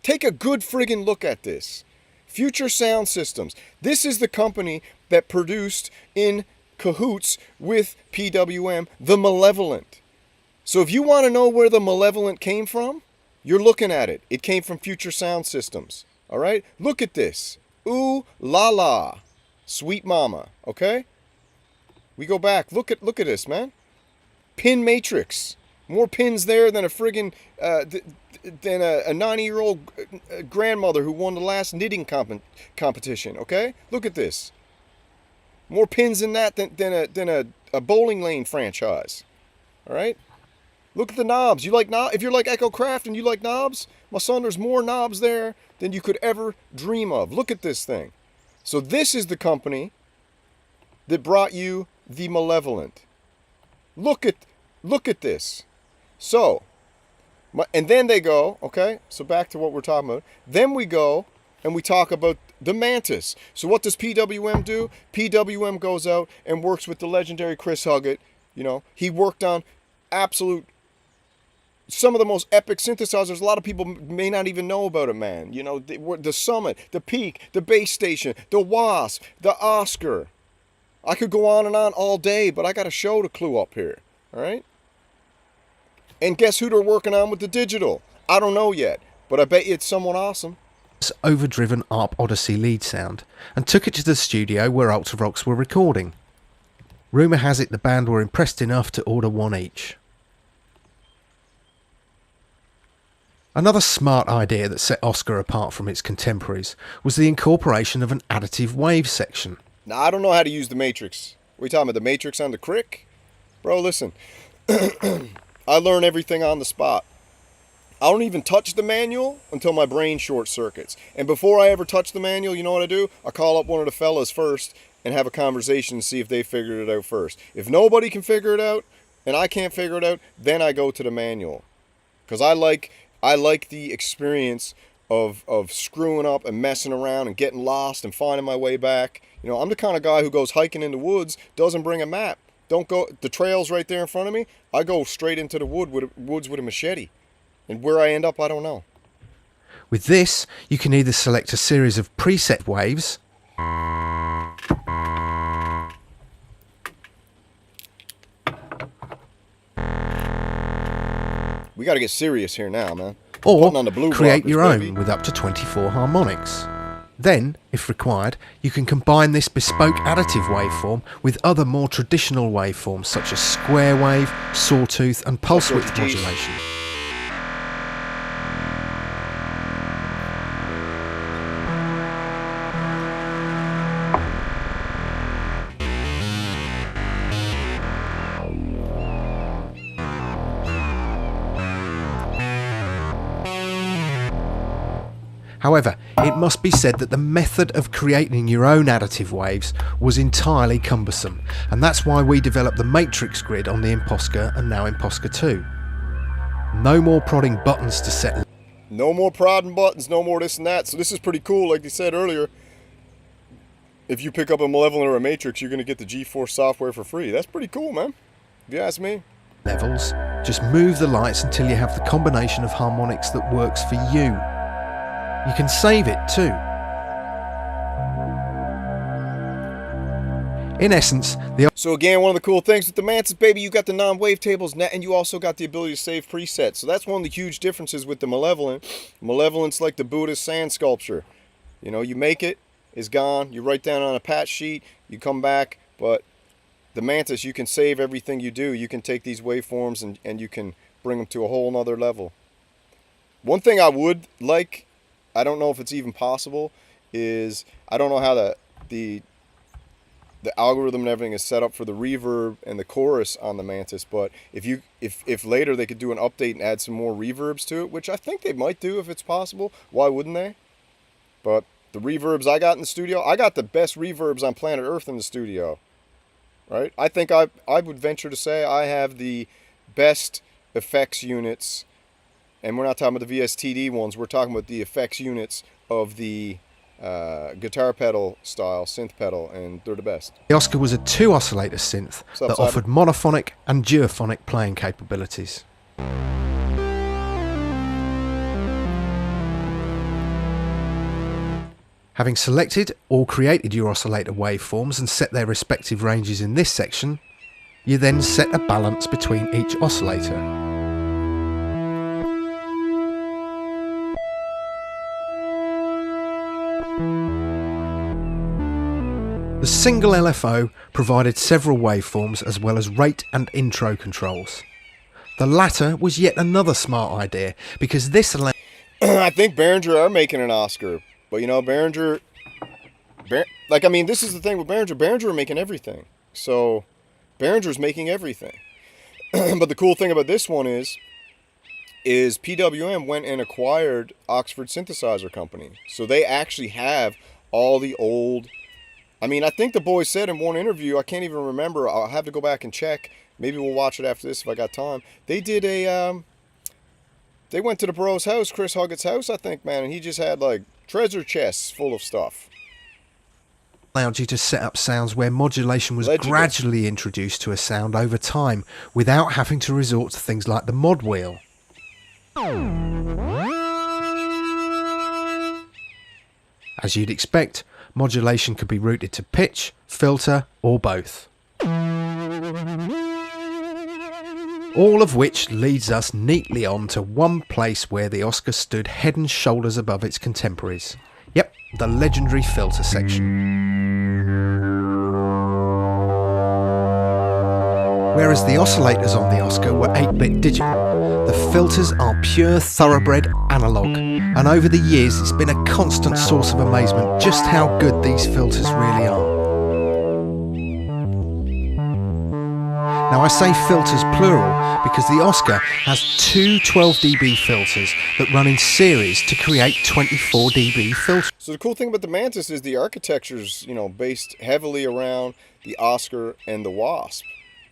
Take a good friggin' look at this. Future Sound Systems. This is the company that produced in cahoots with PWM, the Malevolent. So if you want to know where the Malevolent came from, you're looking at it. It came from Future Sound Systems. All right? Look at this. Ooh la la. Sweet mama. Okay? We go back. Look at this, man. Pin matrix. More pins there than a friggin' than a 90-year-old grandmother who won the last knitting competition. Okay? Look at this. More pins in that than a bowling lane franchise. All right? Look at the knobs. You like knobs? If you're like Echo Craft and you like knobs, my son, there's more knobs there than you could ever dream of. Look at this thing. So this is the company that brought you the Malevolent. Look at this. So, and then they go, okay, so back to what we're talking about. Then we go and we talk about the Mantis. So what does PWM do? PWM goes out and works with the legendary Chris Huggett. You know, he worked on some of the most epic synthesizers. A lot of people may not even know about it, man. You know, the Summit, the Peak, the Bass Station, the Wasp, the OSCAR. I could go on and on all day, but I got a show to clue up here. All right? And guess who they're working on with the digital? I don't know yet, but I bet you it's someone awesome. Overdriven ARP Odyssey lead sound and took it to the studio where Ultravox were recording. Rumour has it the band were impressed enough to order one each. Another smart idea that set OSCAR apart from its contemporaries was the incorporation of an additive wave section. Now, I don't know how to use the Matrix. What are you talking about, the Matrix on the Crick? Bro, listen. I learn everything on the spot. I don't even touch the manual until my brain short circuits. And before I ever touch the manual, you know what I do? I call up one of the fellas first and have a conversation and see if they figured it out first. If nobody can figure it out and I can't figure it out, then I go to the manual. Because I like the experience of screwing up and messing around and getting lost and finding my way back. You know, I'm the kind of guy who goes hiking in the woods, doesn't bring a map. Don't go, the trail's right there in front of me. I go straight into the woods with a machete. And where I end up, I don't know. With this, you can either select a series of preset waves, We got to get serious here now, man. or On the blue create rockers, your baby. own with up to 24 harmonics. Then, if required, you can combine this bespoke additive waveform with other more traditional waveforms such as square wave, sawtooth and pulse width modulation. However, it must be said that the method of creating your own additive waves was entirely cumbersome, and that's why we developed the matrix grid on the Imposca and now Imposca 2. No more prodding buttons to set. No more prodding buttons, no more this and that. So this is pretty cool, like they said earlier. If you pick up a Malevolent or a Matrix, you're going to get the G4 software for free. That's pretty cool, man. If you ask me. Levels. Just move the lights until you have the combination of harmonics that works for you. You can save it too. In essence, So again, one of the cool things with the Mantis, baby, you got the non-wavetables, and you also got the ability to save presets. So that's one of the huge differences with the Malevolent. Malevolent's like the Buddhist sand sculpture. You know, you make it, it's gone. You write down on a patch sheet, you come back, but the Mantis, you can save everything you do. You can take these waveforms and you can bring them to a whole nother level. One thing I would like, I don't know if it's even possible, is I don't know how the algorithm and everything is set up for the reverb and the chorus on the Mantis, but if later they could do an update and add some more reverbs to it, which I think they might do if it's possible, why wouldn't they? But the reverbs I got in the studio, I got the best reverbs on planet Earth in the studio, right? I think I would venture to say I have the best effects units, and we're not talking about the VSTD ones, we're talking about the effects units of the guitar pedal style synth pedal, and they're the best. The OSCAR was a 2-oscillator synth that offered monophonic and duophonic playing capabilities. Having selected or created your oscillator waveforms and set their respective ranges in this section, you then set a balance between each oscillator. The single LFO provided several waveforms as well as rate and intro controls. The latter was yet another smart idea because this allowed... I think Behringer are making an OSCAR, but you know, Behringer, like, I mean, this is the thing with Behringer. Behringer are making everything. So Behringer's making everything. But the cool thing about this one is PWM went and acquired Oxford Synthesizer Company. So they actually have all the old... I mean, I think the boys said in one interview, I can't even remember, I'll have to go back and check. Maybe we'll watch it after this if I got time. They did a, they went to the bro's house, Chris Huggett's house, I think, man, and he just had, like, treasure chests full of stuff. Allowed you to set up sounds where modulation was gradually introduced to a sound over time without having to resort to things like the mod wheel. As you'd expect, modulation could be routed to pitch, filter, or both. All of which leads us neatly on to one place where the OSCAR stood head and shoulders above its contemporaries. Yep, the legendary filter section. Whereas the oscillators on the OSCAR were 8-bit digital, the filters are pure thoroughbred analogue, and over the years it's been a constant source of amazement just how good these filters really are. Now I say filters plural because the OSCAR has two 12 dB filters that run in series to create 24 dB filters. So the cool thing about the Mantis is the architecture's, you know, based heavily around the OSCAR and the Wasp,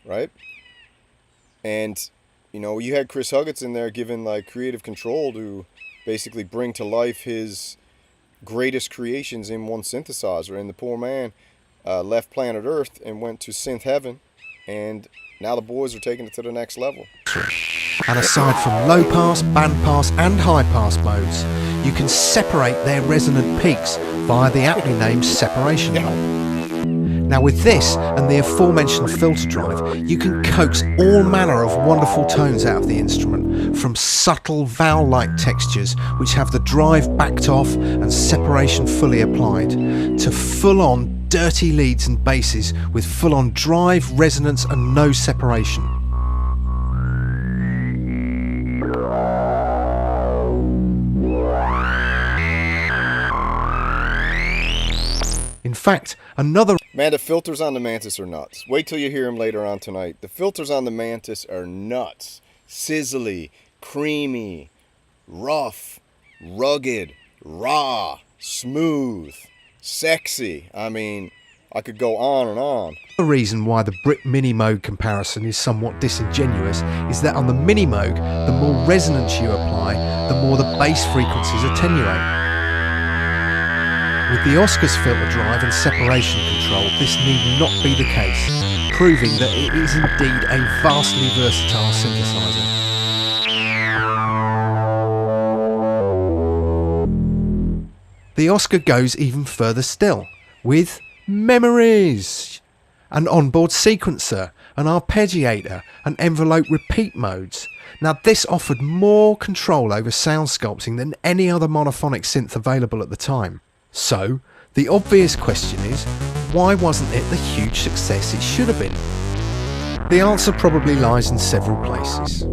right? And, you know, you had Chris Huggett's in there given, like, creative control to basically bring to life his greatest creations in one synthesizer. And the poor man left planet Earth and went to synth heaven, and now the boys are taking it to the next level. And aside from low pass, band pass and high pass modes, you can separate their resonant peaks via the aptly named separation knob. Now with this and the aforementioned filter drive, you can coax all manner of wonderful tones out of the instrument, from subtle vowel-like textures which have the drive backed off and separation fully applied, to full-on dirty leads and basses with full-on drive, resonance and no separation. In fact, another... Man, the filters on the Mantis are nuts. Wait till you hear them later on tonight. The filters on the Mantis are nuts. Sizzly, creamy, rough, rugged, raw, smooth, sexy. I mean, I could go on and on. The reason why the Brit Mini Moog comparison is somewhat disingenuous is that on the Mini Moog, the more resonance you apply, the more the bass frequencies attenuate. With the OSCAR's filter drive and separation control, this need not be the case, proving that it is indeed a vastly versatile synthesizer. The OSCAR goes even further still, with memories, an onboard sequencer, an arpeggiator, and envelope repeat modes. Now this offered more control over sound sculpting than any other monophonic synth available at the time. So, the obvious question is, why wasn't it the huge success it should have been? The answer probably lies in several places.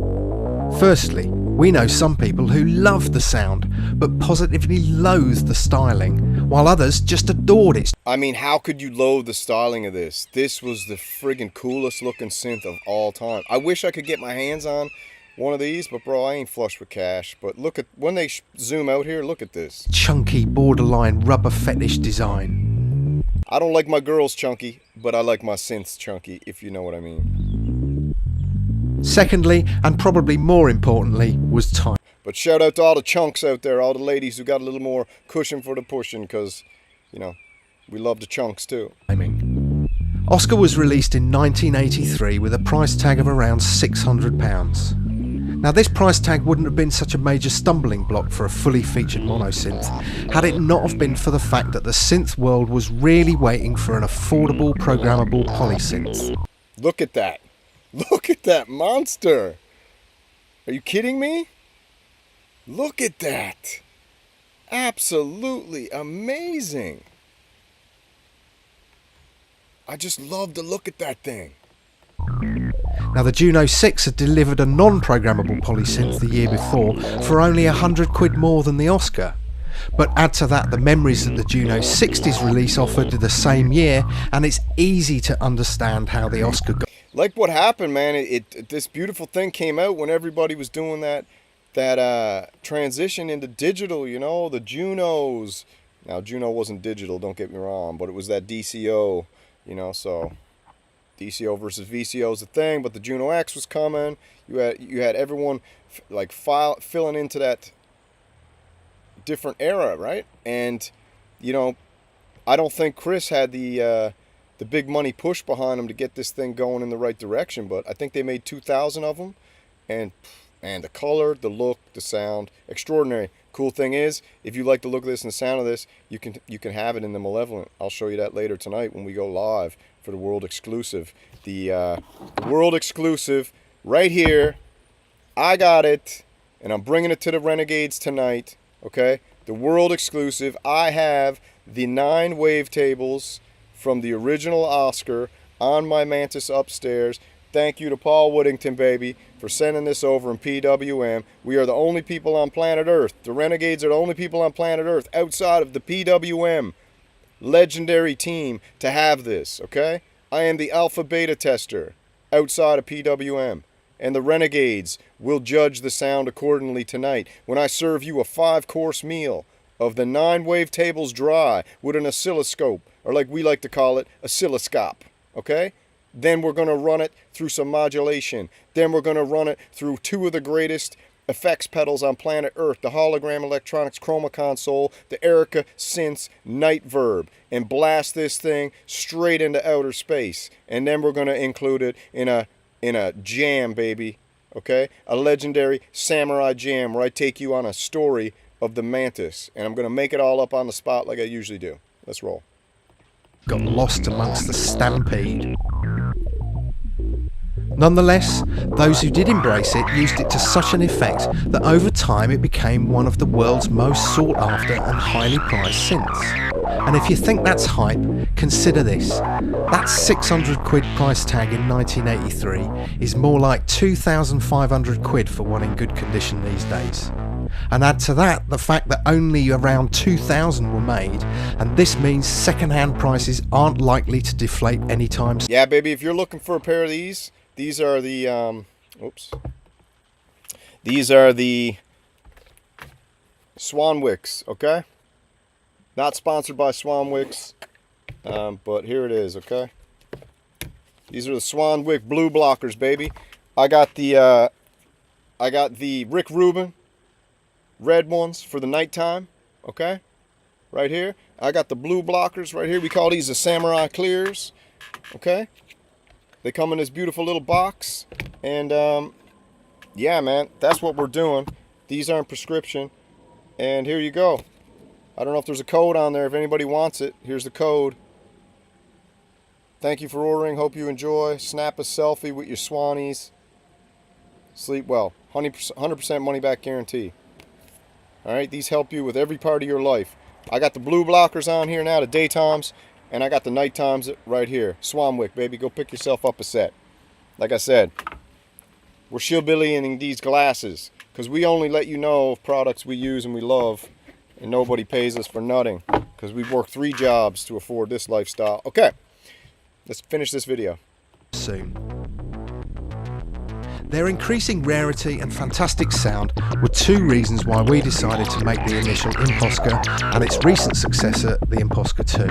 Firstly, we know some people who love the sound, but positively loathe the styling, while others just adored it. I mean, how could you loathe the styling of this? This was the friggin' coolest looking synth of all time. I wish I could get my hands on one of these, but bro, I ain't flush with cash. But look at, when they zoom out here, look at this. Chunky, borderline rubber fetish design. I don't like my girls chunky, but I like my synths chunky, if you know what I mean. Secondly, and probably more importantly, was time. But shout out to all the chunks out there, all the ladies who got a little more cushion for the pushing, because, you know, we love the chunks too. OSCar was released in 1983 with a price tag of around £600. Now this price tag wouldn't have been such a major stumbling block for a fully featured monosynth had it not have been for the fact that the synth world was really waiting for an affordable programmable polysynth. Look at that. Look at that monster. Are you kidding me? Look at that. Absolutely amazing. I just love to look at that thing. Now the Juno 6 had delivered a non-programmable polysynth the year before for only £100 more than the OSCar. But add to that the memories that the Juno 60's release offered the same year, and it's easy to understand how the OSCar got. Like what happened, man, this beautiful thing came out when everybody was doing that transition into digital, you know, the Junos. Now Juno wasn't digital, don't get me wrong, but it was that DCO, you know, so DCO versus VCO is the thing, but the Juno X was coming. You had everyone like filling into that different era, right? And you know, I don't think Chris had the big money push behind him to get this thing going in the right direction, but I think they made 2,000 of them, and the color, the look, the sound, extraordinary. Cool thing is, if you like the look of this and the sound of this, you can have it in the Malevolent. I'll show you that later tonight when we go live for the world exclusive. The world exclusive right here. I got it, and I'm bringing it to the Renegades tonight. Okay, the world exclusive. I have the 9 wavetables from the original OSCar on my Mantis upstairs. Thank you to Paul Woodington, baby, for sending this over in PWM. We are the only people on planet Earth. The Renegades are the only people on planet Earth outside of the PWM legendary team to have this, okay? I am the alpha beta tester outside of PWM. And the Renegades will judge the sound accordingly tonight when I serve you a 5-course meal of the 9 wavetables dry with an oscilloscope, or like we like to call it, oscilloscope, okay? Then we're going to run it through some modulation. Then we're going to run it through 2 of the greatest effects pedals on planet Earth, the Hologram Electronics Chroma Console, the Erica Synths Night Verb, and blast this thing straight into outer space. And then we're going to include it in a jam, baby, okay? A legendary samurai jam where I take you on a story of the Mantis, and I'm going to make it all up on the spot like I usually do. Let's roll. Got lost amongst the stampede. Nonetheless, those who did embrace it used it to such an effect that over time it became one of the world's most sought after and highly prized synths. And if you think that's hype, consider this. That £600 price tag in 1983 is more like £2,500 for one in good condition these days. And add to that the fact that only around 2,000 were made, and this means second-hand prices aren't likely to deflate anytime soon. Yeah, baby, if you're looking for a pair of these are the these are the Swanwicks, okay? Not sponsored by Swanwicks, but here it is, okay? These are the Swanwick blue blockers, baby. I got the Rick Rubin red ones for the nighttime, okay? Right here. I got the blue blockers right here. We call these the Samurai Clears, okay? They come in this beautiful little box, and yeah, man, that's what we're doing. These aren't prescription, and here you go. I don't know if there's a code on there. If anybody wants it, here's the code. Thank you for ordering. Hope you enjoy. Snap a selfie with your Swannies. Sleep well. 100% money back guarantee. All right, these help you with every part of your life. I got the blue blockers on here now, the daytimes. And I got the night times right here. Swanwick, baby. Go pick yourself up a set. Like I said, we're shillbillying these glasses because we only let you know of products we use and we love, and nobody pays us for nothing because we've worked 3 jobs to afford this lifestyle. Okay, let's finish this video. Soon. Their increasing rarity and fantastic sound were 2 reasons why we decided to make the initial Imposca and its recent successor, the Imposca 2.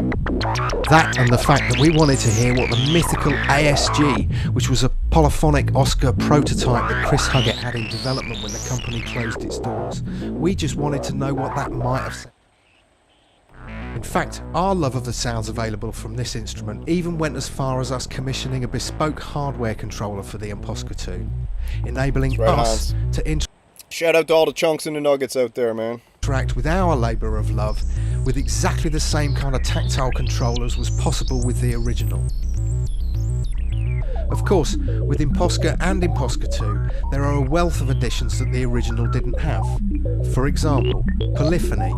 That and the fact that we wanted to hear what the mythical ASG, which was a polyphonic OSCar prototype that Chris Huggett had in development when the company closed its doors. We just wanted to know what that might have said. In fact, our love of the sounds available from this instrument even went as far as us commissioning a bespoke hardware controller for the Imposca 2, enabling us to shout out to all the chunks and the nuggets out there, man. Interact with our labour of love with exactly the same kind of tactile control as was possible with the original. Of course, with Imposca and Imposca 2, there are a wealth of additions that the original didn't have. For example, polyphony,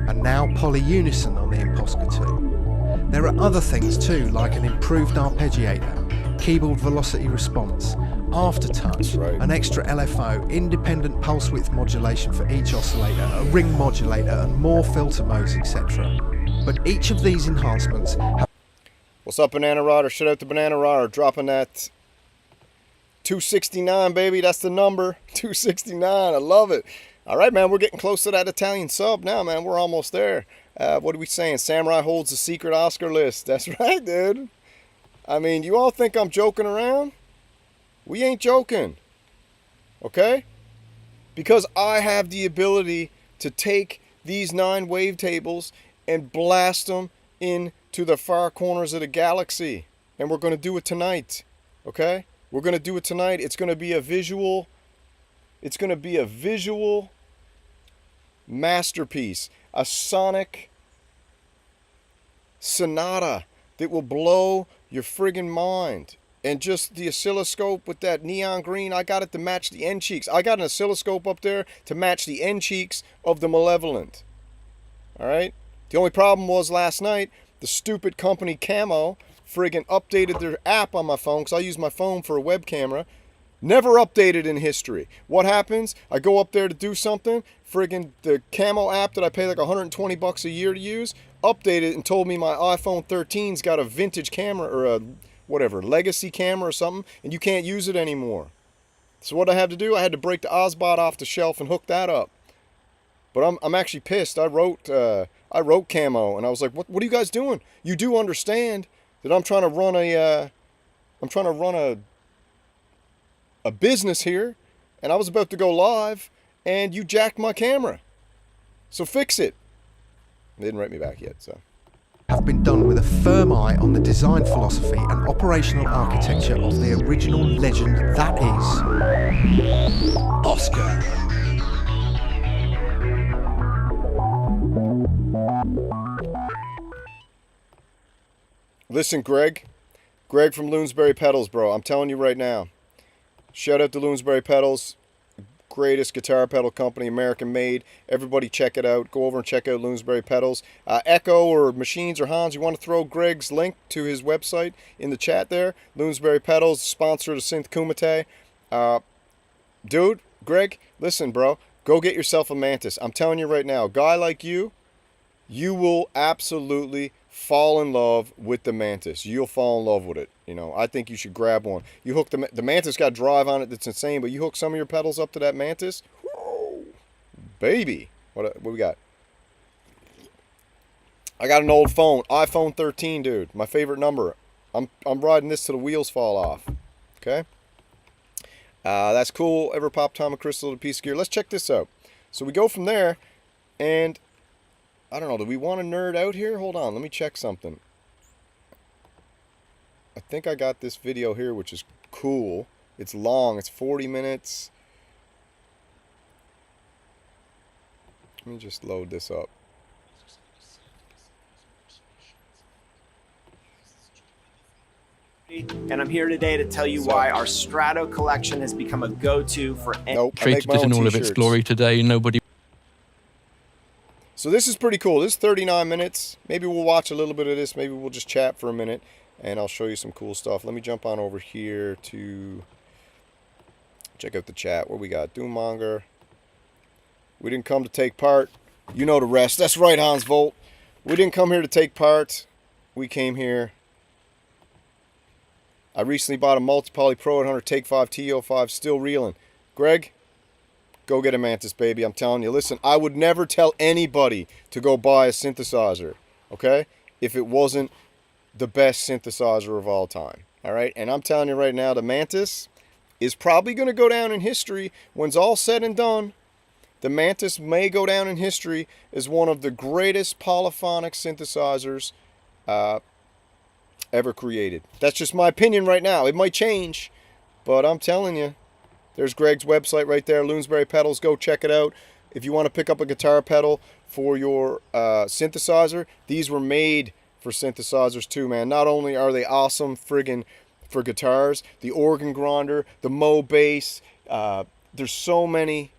and now polyunison on the Imposca 2. There are other things too, like an improved arpeggiator, keyboard velocity response, aftertouch, an extra LFO, independent pulse width modulation for each oscillator, a ring modulator, and more filter modes, etc. But each of these enhancements have... What's up, Banana Rider? Shout out to Banana Rider, dropping that 269, baby. That's the number, 269. I love it. All right, man, we're getting close to that Italian sub now, man. We're almost there. What are we saying? Samurai holds the secret OSCar list. That's right, dude. I mean, you all think I'm joking around? We ain't joking, okay? Because I have the ability to take these 9 wavetables and blast them into the far corners of the galaxy. And we're going to do it tonight, okay? We're going to do it tonight. It's going to be a visual... It's going to be a visual masterpiece, a sonic sonata that will blow your friggin' mind. And just the oscilloscope with that neon green, I got it to match the end cheeks. I got an oscilloscope up there to match the end cheeks of the Malevolent. Alright? The only problem was last night, the stupid company Camo friggin' updated their app on my phone, because I use my phone for a web camera. Never updated in history. What happens? I go up there to do something. Friggin' the Camo app that I pay like 120 bucks a year to use, updated and told me my iPhone 13's got a vintage camera or a whatever, legacy camera or something, and you can't use it anymore. So what I had to do, I had to break the Osbot off the shelf and hook that up. But I'm actually pissed. I wrote Camo and I was like, what are you guys doing? You do understand that I'm trying to run a business here, and I was about to go live, and you jacked my camera. So fix it. They didn't write me back yet, so. Have been done with a firm eye on the design philosophy and operational architecture of the original legend that is OSCar. Listen, Greg from Loonsberry Pedals, bro. I'm telling you right now. Shout out to Loonsberry Pedals, greatest guitar pedal company, American made. Everybody check it out. Go over and check out Loonsberry Pedals. Echo or Machines or Hans, you want to throw Greg's link to his website in the chat there. Loonsberry Pedals, sponsor of Synth Kumite. Dude, Greg, listen, bro. Go get yourself a Mantis. I'm telling you right now, a guy like you will absolutely fall in love with the Mantis. You'll fall in love with it. You know, I think you should grab one. You hook the Mantis got drive on it that's insane, but you hook some of your pedals up to that Mantis, whoa, baby. What we got? I got an old phone, iPhone 13, dude. My favorite number. I'm riding this till the wheels fall off. Okay. That's cool. Ever pop Tom and Crystal to a piece of gear. Let's check this out. So we go from there, and I don't know. Do we want to nerd out here? Hold on. Let me check something. I think I got this video here, which is cool. It's long. It's 40 minutes. Let me just load this up. And I'm here today to tell you why our Strato collection has become a go-to for any... Nope, Treated it in all of its glory today. Nobody... So this is pretty cool. This is 39 minutes. Maybe we'll watch a little bit of this. Maybe we'll just chat for a minute, and I'll show you some cool stuff. Let me jump on over here to check out the chat. What we got? Doommonger. We didn't come to take part. You know the rest. That's right, Hans Volt. We didn't come here to take part. We came here. I recently bought a Multi-Poly Pro 800 Take 5 TO5. Still reeling. Greg, go get a Mantis, baby. I'm telling you. Listen, I would never tell anybody to go buy a synthesizer, okay, if it wasn't the best synthesizer of all time. All right? And I'm telling you right now, the Mantis is probably going to go down in history. When it's all said and done, the Mantis may go down in history as one of the greatest polyphonic synthesizers ever created. That's just my opinion right now. It might change, but I'm telling you. There's Greg's website right there, Loonsberry Pedals. Go check it out. If you want to pick up a guitar pedal for your synthesizer, these were made for synthesizers too, man. Not only are they awesome friggin' for guitars, the organ grinder, the Mo bass, there's so many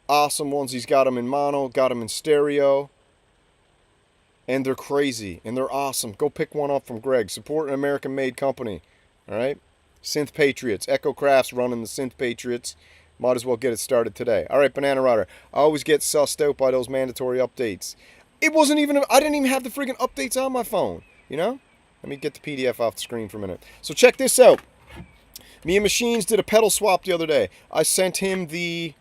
awesome ones. He's got them in mono, got them in stereo, and they're crazy, and they're awesome. Go pick one up from Greg. Support an American-made company, all right? Synth Patriots. Echo Crafts running the Synth Patriots. Might as well get it started today. All right, Banana Rider. I always get sussed out by those mandatory updates. It wasn't even... I didn't even have the friggin' updates on my phone, you know? Let me get the PDF off the screen for a minute. So check this out. Me and Machines did a pedal swap the other day. I sent him the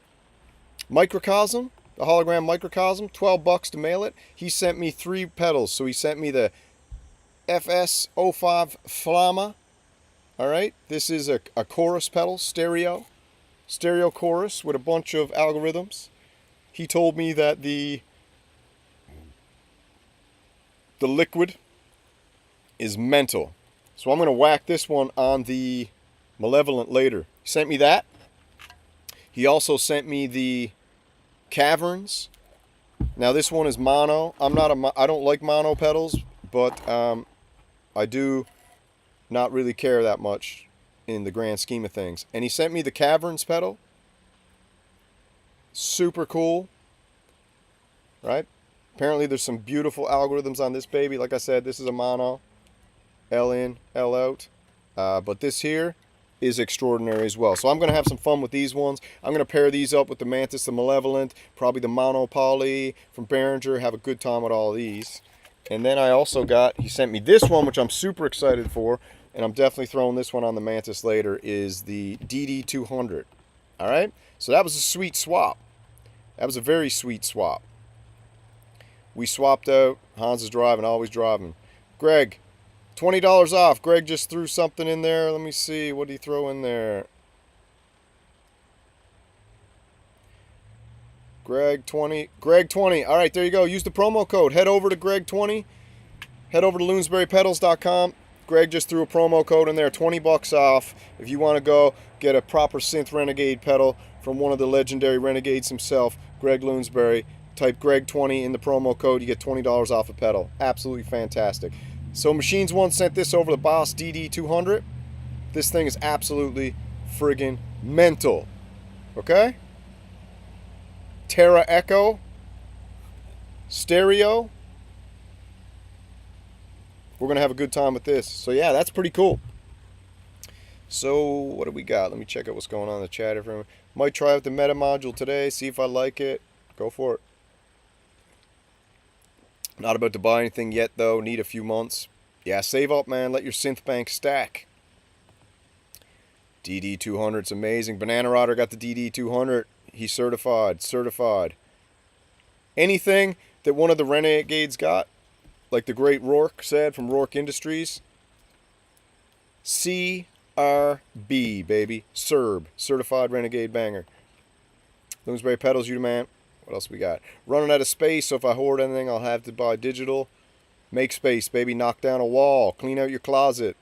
Microcosm, the hologram Microcosm, $12 to mail it. He sent me 3 pedals. So he sent me the FS05 Flamma. All right, this is a chorus pedal, stereo chorus with a bunch of algorithms. He told me that the liquid is mental. So I'm going to whack this one on the Malevolent later. He sent me that. He also sent me the Caverns. Now this one is mono. I don't like mono pedals, but I do not really care that much in the grand scheme of things. And he sent me the Caverns pedal. Super cool. Right? Apparently there's some beautiful algorithms on this baby. Like I said, this is a mono. L in, L out. But this here is extraordinary as well. So I'm going to have some fun with these ones. I'm going to pair these up with the Mantis, the Malevolent, probably the Mono Poly from Behringer. Have a good time with all of these. And then I also got, he sent me this one, which I'm super excited for, and I'm definitely throwing this one on the Mantis later, is the DD200. All right? So that was a sweet swap. That was a very sweet swap. We swapped out. Hans is driving, always driving. Greg, $20 off. Greg just threw something in there. Let me see. What did he throw in there? Greg 20. Greg 20. All right, there you go. Use the promo code. Head over to Greg 20. Head over to loonsberrypedals.com. Greg just threw a promo code in there, $20 off. If you want to go get a proper Synth Renegade pedal from one of the legendary Renegades himself, Greg Loonsberry, type Greg 20 in the promo code. You get $20 off a pedal. Absolutely fantastic. So Machines One sent this over the Boss DD200. This thing is absolutely friggin' mental. Okay? Terra Echo. Stereo. We're going to have a good time with this. So yeah, that's pretty cool. So what do we got? Let me check out what's going on in the chat. Everyone might try out the meta module today, see if I like it. Go for it. Not about to buy anything yet though. Need a few months. Yeah, save up, man. Let your synth bank stack. DD200's amazing. Banana Rodder got the DD200. He's certified. Certified. Anything that one of the Renegades got, like the great Rourke said from Rourke Industries, CRB, baby. CERB. Certified Renegade Banger. Loonsberry Pedals, you the man. What else we got? Running out of space, so if I hoard anything, I'll have to buy digital. Make space, baby. Knock down a wall. Clean out your closet.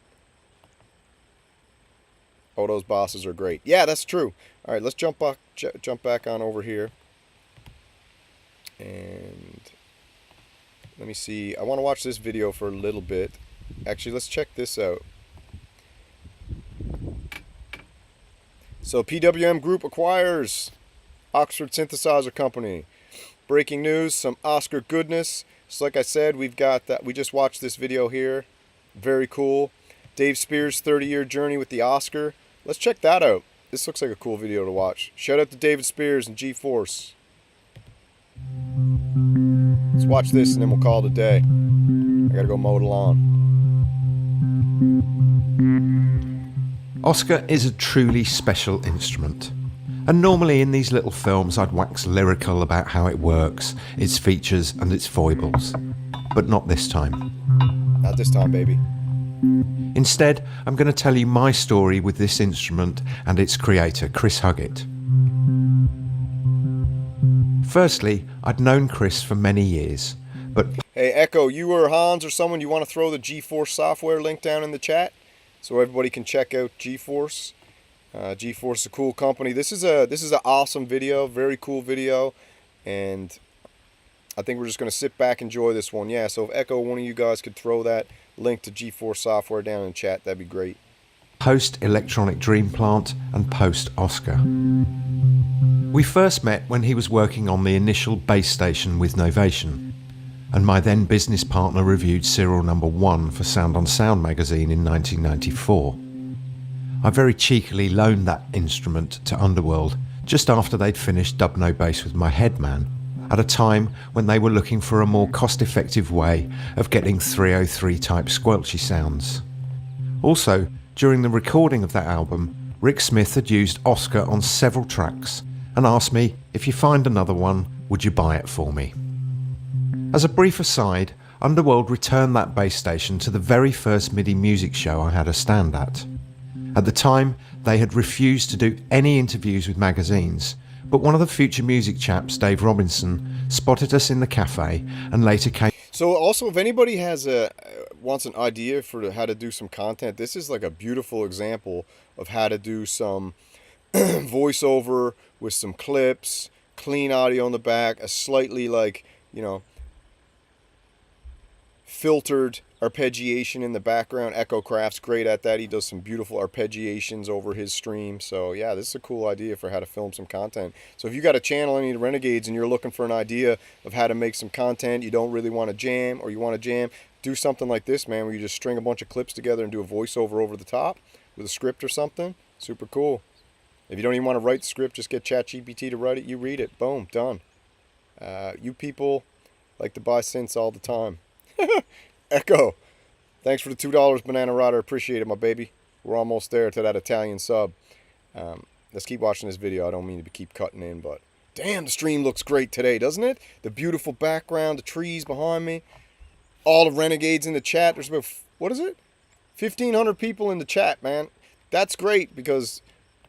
Oh, those bosses are great. Yeah, that's true. All right, let's jump back on over here. And let me see. I want to watch this video for a little bit. Actually, let's check this out. So PWM Group acquires Oxford Synthesizer Company. breaking news, some OSCAR goodness. So like I said, we've got that. We just watched this video here. Very cool. Dave Spiers' 30-year journey with the OSCAR. Let's check that out. This looks like a cool video to watch. Shout out to David Spiers and G-Force. Let's watch this and then we'll call it a day. I gotta go mow the lawn. OSCAR is a truly special instrument. And normally in these little films I'd wax lyrical about how it works, its features and its foibles. But not this time. Not this time, baby. Instead, I'm going to tell you my story with this instrument and its creator, Chris Huggett. Firstly, I'd known Chris for many years, but... Hey, Echo, you or Hans or someone, you want to throw the G-Force software link down in the chat so everybody can check out G-Force? G-Force is a cool company. This is an awesome video, very cool video, and I think we're just going to sit back and enjoy this one. Yeah, so if Echo, one of you guys could throw that link to G-Force software down in chat, that'd be great. Post Electronic Dream Plant and post OSCAR. We first met when he was working on the initial base station with Novation, and my then business partner reviewed serial number 1 for Sound on Sound magazine in 1994. I very cheekily loaned that instrument to Underworld just after they'd finished Dub No Bass with my Headman, at a time when they were looking for a more cost-effective way of getting 303 type squelchy sounds. Also, during the recording of that album, Rick Smith had used OSCAR on several tracks and asked me, if you find another one, would you buy it for me? As a brief aside, Underworld returned that bass station to the very first MIDI music show I had a stand at. At the time, they had refused to do any interviews with magazines, but one of the Future Music chaps, Dave Robinson, spotted us in the cafe and later came... So also, if anybody has wants an idea for how to do some content, this is like a beautiful example of how to do some voiceover with some clips, clean audio on the back, a slightly like, you know, filtered arpeggiation in the background. Echo Craft's great at that. He does some beautiful arpeggiations over his stream. So yeah, this is a cool idea for how to film some content. So if you got a channel, any of the Renegades, and you're looking for an idea of how to make some content, you don't really want to jam, or you want to jam, do something like this, man, where you just string a bunch of clips together and do a voiceover over the top with a script or something. Super cool. If you don't even want to write the script, just get ChatGPT to write it. You read it. Boom. Done. You people like to buy synths all the time. Echo, thanks for the $2, Banana Rider. Appreciate it, my baby. We're almost there to that Italian sub. Let's keep watching this video. I don't mean to keep cutting in, but damn, the stream looks great today, doesn't it? The beautiful background, the trees behind me, all the Renegades in the chat. There's about, what is it? 1,500 people in the chat, man. That's great, because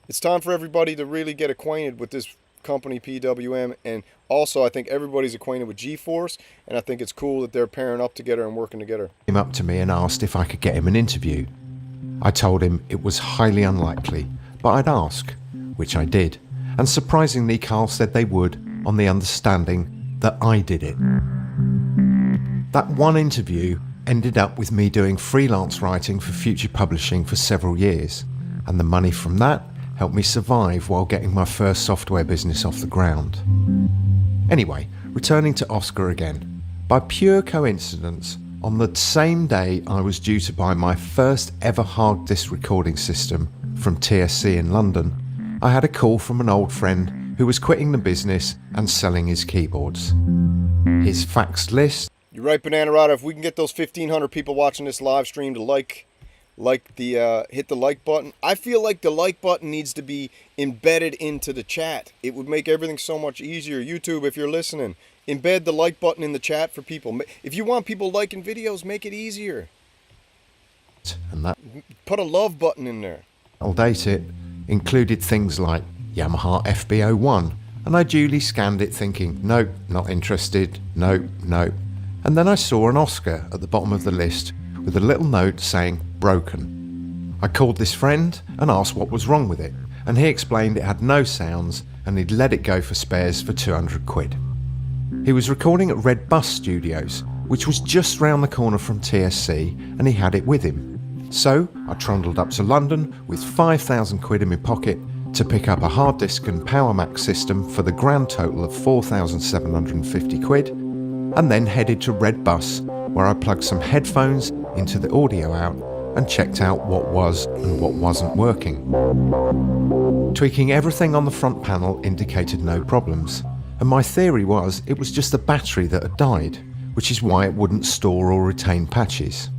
it's time for everybody to really get acquainted with this company, PWM, and also I think everybody's acquainted with G-Force, and I think it's cool that they're pairing up together and working together. He came up to me and asked if I could get him an interview. I told him it was highly unlikely, but I'd ask, which I did, and surprisingly Carl said they would, on the understanding that I did it. That one interview ended up with me doing freelance writing for Future Publishing for several years, and the money from that helped me survive while getting my first software business off the ground. Anyway, returning to OSCAR again. By pure coincidence, on the same day I was due to buy my first ever hard disk recording system from TSC in London, I had a call from an old friend who was quitting the business and selling his keyboards. His faxed list... You're right, Banana Rider. If we can get those 1,500 people watching this live stream to hit the like button. I feel like the like button needs to be embedded into the chat. It would make everything so much easier. YouTube, if you're listening, embed the like button in the chat for people. If you want people liking videos, make it easier. And that, put a love button in there. I'll date it, included things like Yamaha FB01, and I duly scanned it thinking, nope, not interested, nope, nope. And then I saw an OSCAR at the bottom of the list with a little note saying broken. I called this friend and asked what was wrong with it, and he explained it had no sounds and he'd let it go for spares for 200 quid. He was recording at Red Bus Studios, which was just round the corner from TSC, and he had it with him. So I trundled up to London with 5,000 quid in my pocket to pick up a hard disk and power mac system for the grand total of £4,750, and then headed to Red Bus, where I plugged some headphones into the audio out and checked out what was and what wasn't working. Tweaking everything on the front panel indicated no problems, and my theory was it was just the battery that had died, which is why it wouldn't store or retain patches.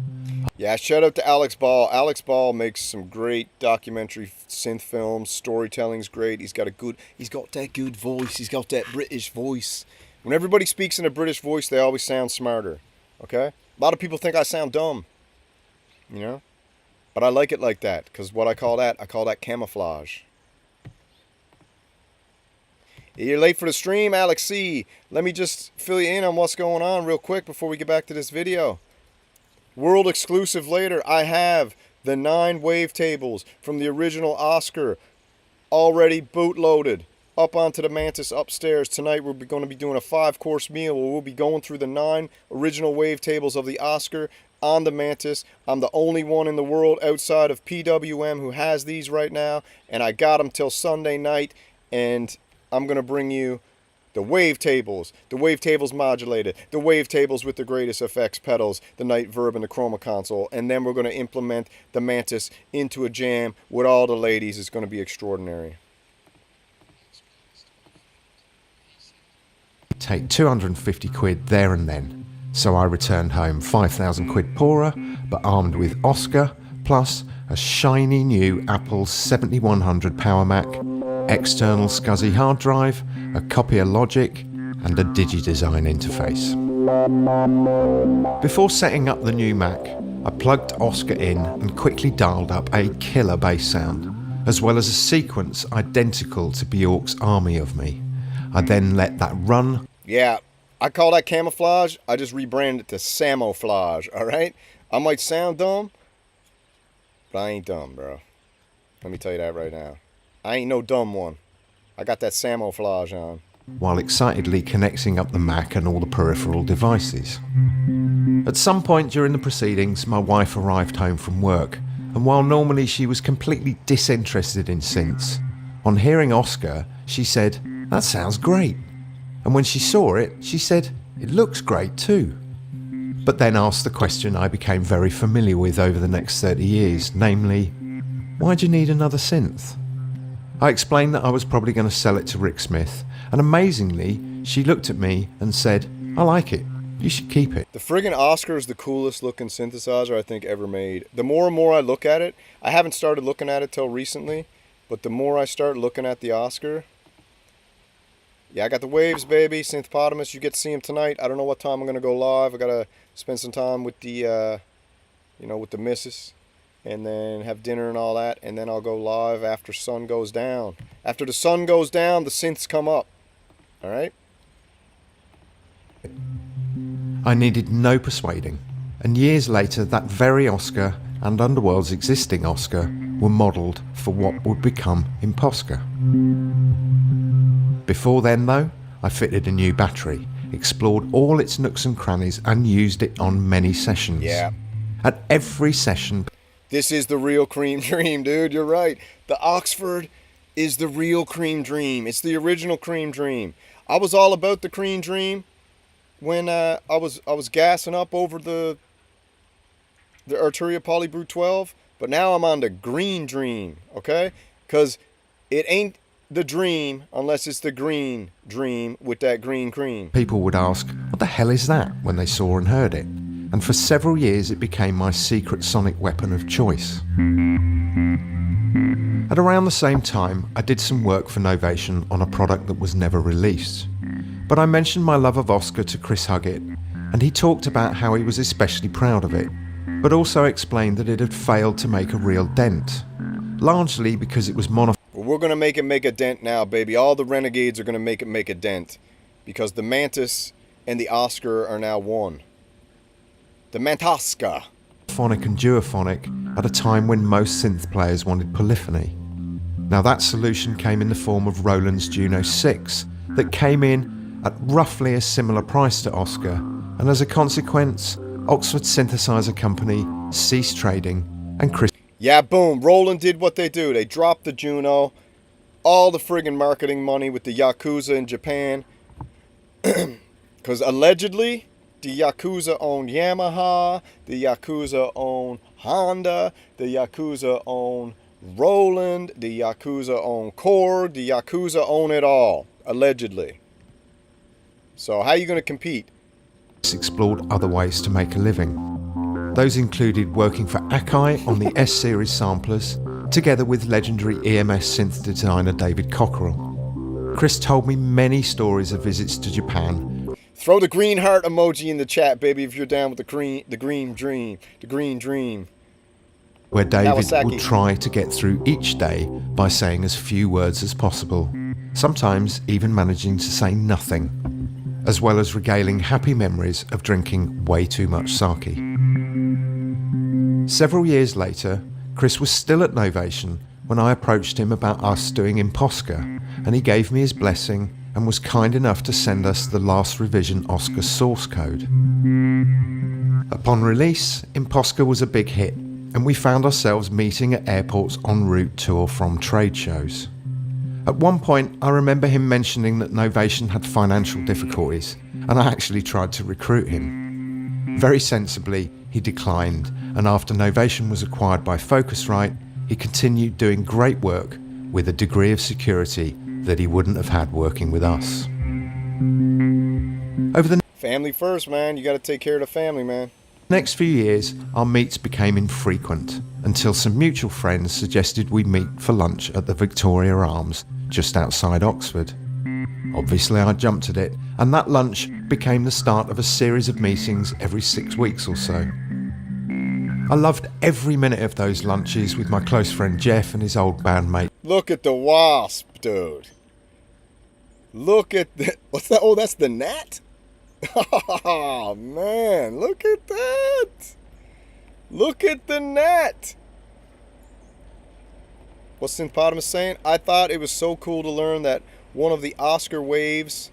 Yeah, shout out to Alex Ball. Alex Ball makes some great documentary synth films. Storytelling's great. He's got that good voice. He's got that British voice. When everybody speaks in a British voice, they always sound smarter. Okay? A lot of people think I sound dumb. You know? But I like it like that, because what I call that camouflage. You're late for the stream, Alex C. Let me just fill you in on what's going on real quick before we get back to this video. World exclusive later, I have the 9 wavetables from the original OSCAR already bootloaded up onto the Mantis upstairs. Tonight we're going to be doing a 5-course meal where we'll be going through the 9 original wavetables of the OSCAR on the Mantis. I'm the only one in the world outside of PWM who has these right now, and I got them till Sunday night, and I'm going to bring you the wavetables modulated, the wavetables with the greatest effects pedals, the Night Verb and the Chroma console, and then we're going to implement the Mantis into a jam with all the ladies. It's going to be extraordinary. Take £250 there and then, so I returned home £5,000 poorer, but armed with OSCAR, plus a shiny new Apple 7100 Power Mac, external SCSI hard drive, a copy of Logic, and a DigiDesign interface. Before setting up the new Mac, I plugged OSCAR in and quickly dialed up a killer bass sound, as well as a sequence identical to Bjork's Army of Me. I then let that run. Yeah, I call that camouflage. I just rebranded it to Samouflage, alright? I might sound dumb, but I ain't dumb, bro. Let me tell you that right now. I ain't no dumb one. I got that Samouflage on. While excitedly connecting up the Mac and all the peripheral devices. At some point during the proceedings, my wife arrived home from work, and while normally she was completely disinterested in synths, on hearing OSCAR, she said, "That sounds great." And when she saw it, she said, "It looks great too." But then asked the question I became very familiar with over the next 30 years, namely, why do you need another synth? I explained that I was probably going to sell it to Rick Smith, and amazingly, she looked at me and said, "I like it. You should keep it." The friggin' OSCAR is the coolest looking synthesizer I think ever made. The more and more I look at it, I haven't started looking at it till recently, but the more I start looking at the OSCAR, yeah, I got the waves, baby. Synthpotamus, you get to see him tonight. I don't know what time I'm going to go live. I got to spend some time with the, with the missus, and then have dinner and all that, and then I'll go live after sun goes down. After the sun goes down, the synths come up. All right? I needed no persuading, and years later that very OSCAR and Underworld's existing OSCAR were modelled for what would become Imposca. Before then though, I fitted a new battery, explored all its nooks and crannies and used it on many sessions. Yeah. At every session... This is the real cream dream, dude. You're right. The Oxford is the real cream dream. It's the original cream dream. I was all about the cream dream when I was gassing up over the Arturia Polybrute 12, but now I'm on the green dream, okay? Because it ain't the dream unless it's the green dream with that green cream. People would ask, what the hell is that, when they saw and heard it? And for several years it became my secret sonic weapon of choice. At around the same time, I did some work for Novation on a product that was never released. But I mentioned my love of OSCAR to Chris Huggett, and he talked about how he was especially proud of it, but also explained that it had failed to make a real dent, largely because it was mono... Well, we're going to make it make a dent now, baby. All the renegades are going to make it make a dent, because the Mantis and the OSCAR are now one. The Mantasca. Phonic and duophonic at a time when most synth players wanted polyphony. Now that solution came in the form of Roland's Juno 6 that came in at roughly a similar price to OSCAR, and as a consequence, Oxford Synthesizer Company ceased trading and Chris... Yeah, boom. Roland did what they do. They dropped the Juno, all the friggin' marketing money with the Yakuza in Japan. Because allegedly, the Yakuza own Yamaha, the Yakuza own Honda, the Yakuza own Roland, the Yakuza own Korg, the Yakuza own it all, allegedly. So how are you going to compete? Explored other ways to make a living. Those included working for Akai on the S-Series samplers, together with legendary EMS synth designer David Cockerell. Chris told me many stories of visits to Japan. Throw the green heart emoji in the chat, baby, if you're down with the green dream. Where David Kawasaki would try to get through each day by saying as few words as possible, sometimes even managing to say nothing, as well as regaling happy memories of drinking way too much sake. Several years later, Chris was still at Novation when I approached him about us doing Imposca, and he gave me his blessing and was kind enough to send us the last revision OSCAR source code. Upon release, Imposca was a big hit, and we found ourselves meeting at airports en route to or from trade shows. At one point, I remember him mentioning that Novation had financial difficulties, and I actually tried to recruit him. Very sensibly, he declined, and after Novation was acquired by Focusrite, he continued doing great work with a degree of security that he wouldn't have had working with us. Over the Family first, man. You got to take care of the family, man. next few years, our meets became infrequent, until some mutual friends suggested we meet for lunch at the Victoria Arms, just outside Oxford. Obviously, I jumped at it, and that lunch became the start of a series of meetings every 6 weeks or so. I loved every minute of those lunches with my close friend Jeff and his old bandmate. Look at the wasp, dude. Look at the... What's that? Oh, that's the gnat? Oh, man. Look at that. Look at the gnat. What's Synthpotamus saying? I thought it was so cool to learn that one of the OSCAR waves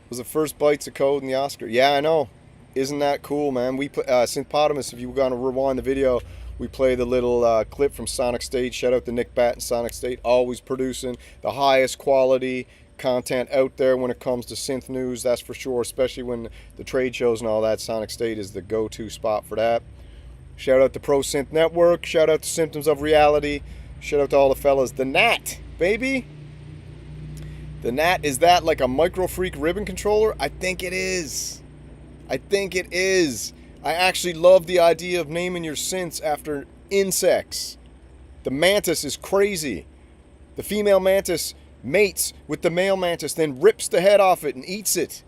was the first bytes of code in the OSCAR. Yeah, I know. Isn't that cool, man? We play, Synthpotamus, if you were going to rewind the video, we play the little clip from Sonic State. Shout out to Nick Batt Sonic State, always producing the highest quality content out there when it comes to synth news, that's for sure, especially when the trade shows and all that. Sonic State is the go-to spot for that. Shout out to Pro Synth Network, shout out to Symptoms of Reality, shout out to all the fellas. The Gnat, baby. The Gnat, is that like a Micro Freak ribbon controller? I think it is. I think it is. I actually love the idea of naming your synths after insects. The Mantis is crazy. The female Mantis mates with the male Mantis, then rips the head off it and eats it.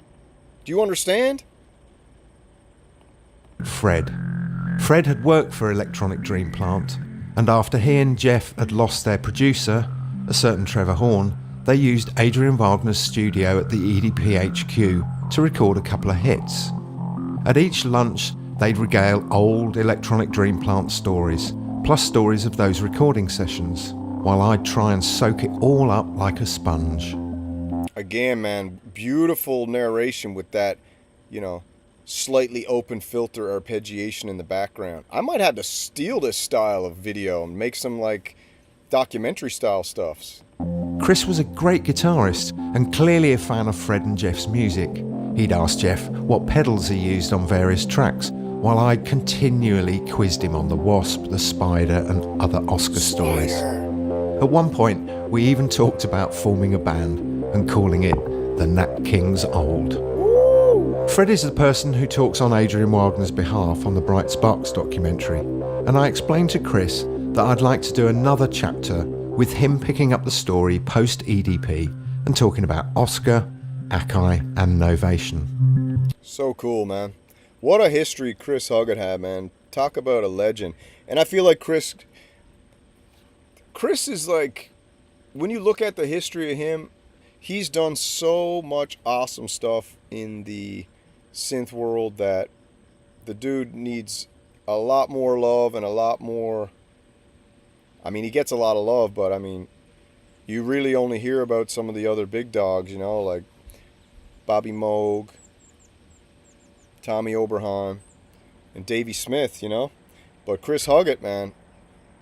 Do you understand? Fred. Fred had worked for Electronic Dream Plant, and after he and Jeff had lost their producer, a certain Trevor Horn, they used Adrian Wagner's studio at the EDP HQ to record a couple of hits. At each lunch, they'd regale old Electronic Dream Plant stories, plus stories of those recording sessions, while I'd try and soak it all up like a sponge. Again, man, beautiful narration with that, you know, slightly open filter arpeggiation in the background. I might have to steal this style of video and make some, like, documentary style stuffs. Chris was a great guitarist and clearly a fan of Fred and Jeff's music. He'd asked Jeff what pedals he used on various tracks, while I continually quizzed him on the Wasp, the Spider and other OSCAR stories. At one point, we even talked about forming a band and calling it the Nat King's Old. Fred is the person who talks on Adrian Wagner's behalf on the Bright Sparks documentary, and I explained to Chris that I'd like to do another chapter with him picking up the story post-EDP and talking about OSCAR, Akai and Novation. So cool, man. What a history Chris Huggett had, man. Talk about a legend. And I feel like Chris is like, when you look at the history of him, he's done so much awesome stuff in the synth world that the dude needs a lot more love and a lot more... I mean, he gets a lot of love, but I mean, you really only hear about some of the other big dogs, you know, like Bobby Moog, Tommy Oberheim, and Davey Smith, you know. But Chris Huggett, man,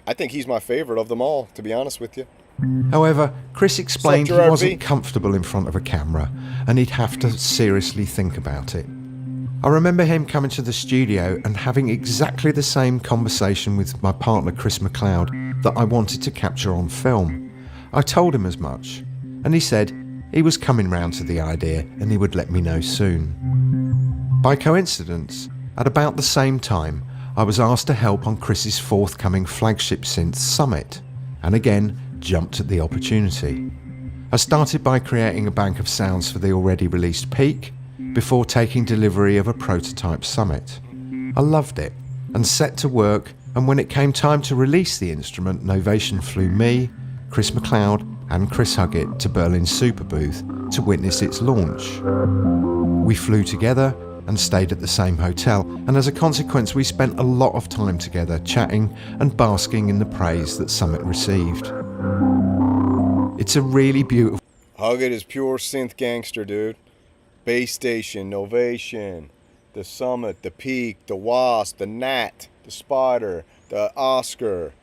I think he's my favorite of them all, to be honest with you. However, Chris explained he Gerard wasn't V? comfortable in front of a camera and he'd have to seriously think about it. I remember him coming to the studio and having exactly the same conversation with my partner Chris McLeod that I wanted to capture on film. I told him as much, and he said he was coming round to the idea and he would let me know soon. By coincidence, at about the same time, I was asked to help on Chris's forthcoming flagship synth summit, and again jumped at the opportunity. I started by creating a bank of sounds for the already released Peak, before taking delivery of a prototype summit. I loved it and set to work, and when it came time to release the instrument, Novation flew me, Chris McLeod and Chris Huggett to Berlin's Superbooth to witness its launch. We flew together and stayed at the same hotel, and as a consequence we spent a lot of time together chatting and basking in the praise that Summit received. It's a really beautiful... Huggett is pure synth gangster, dude. Base Station, Novation, the Summit, the Peak, the Wasp, the Gnat, the Spider, the OSCAR.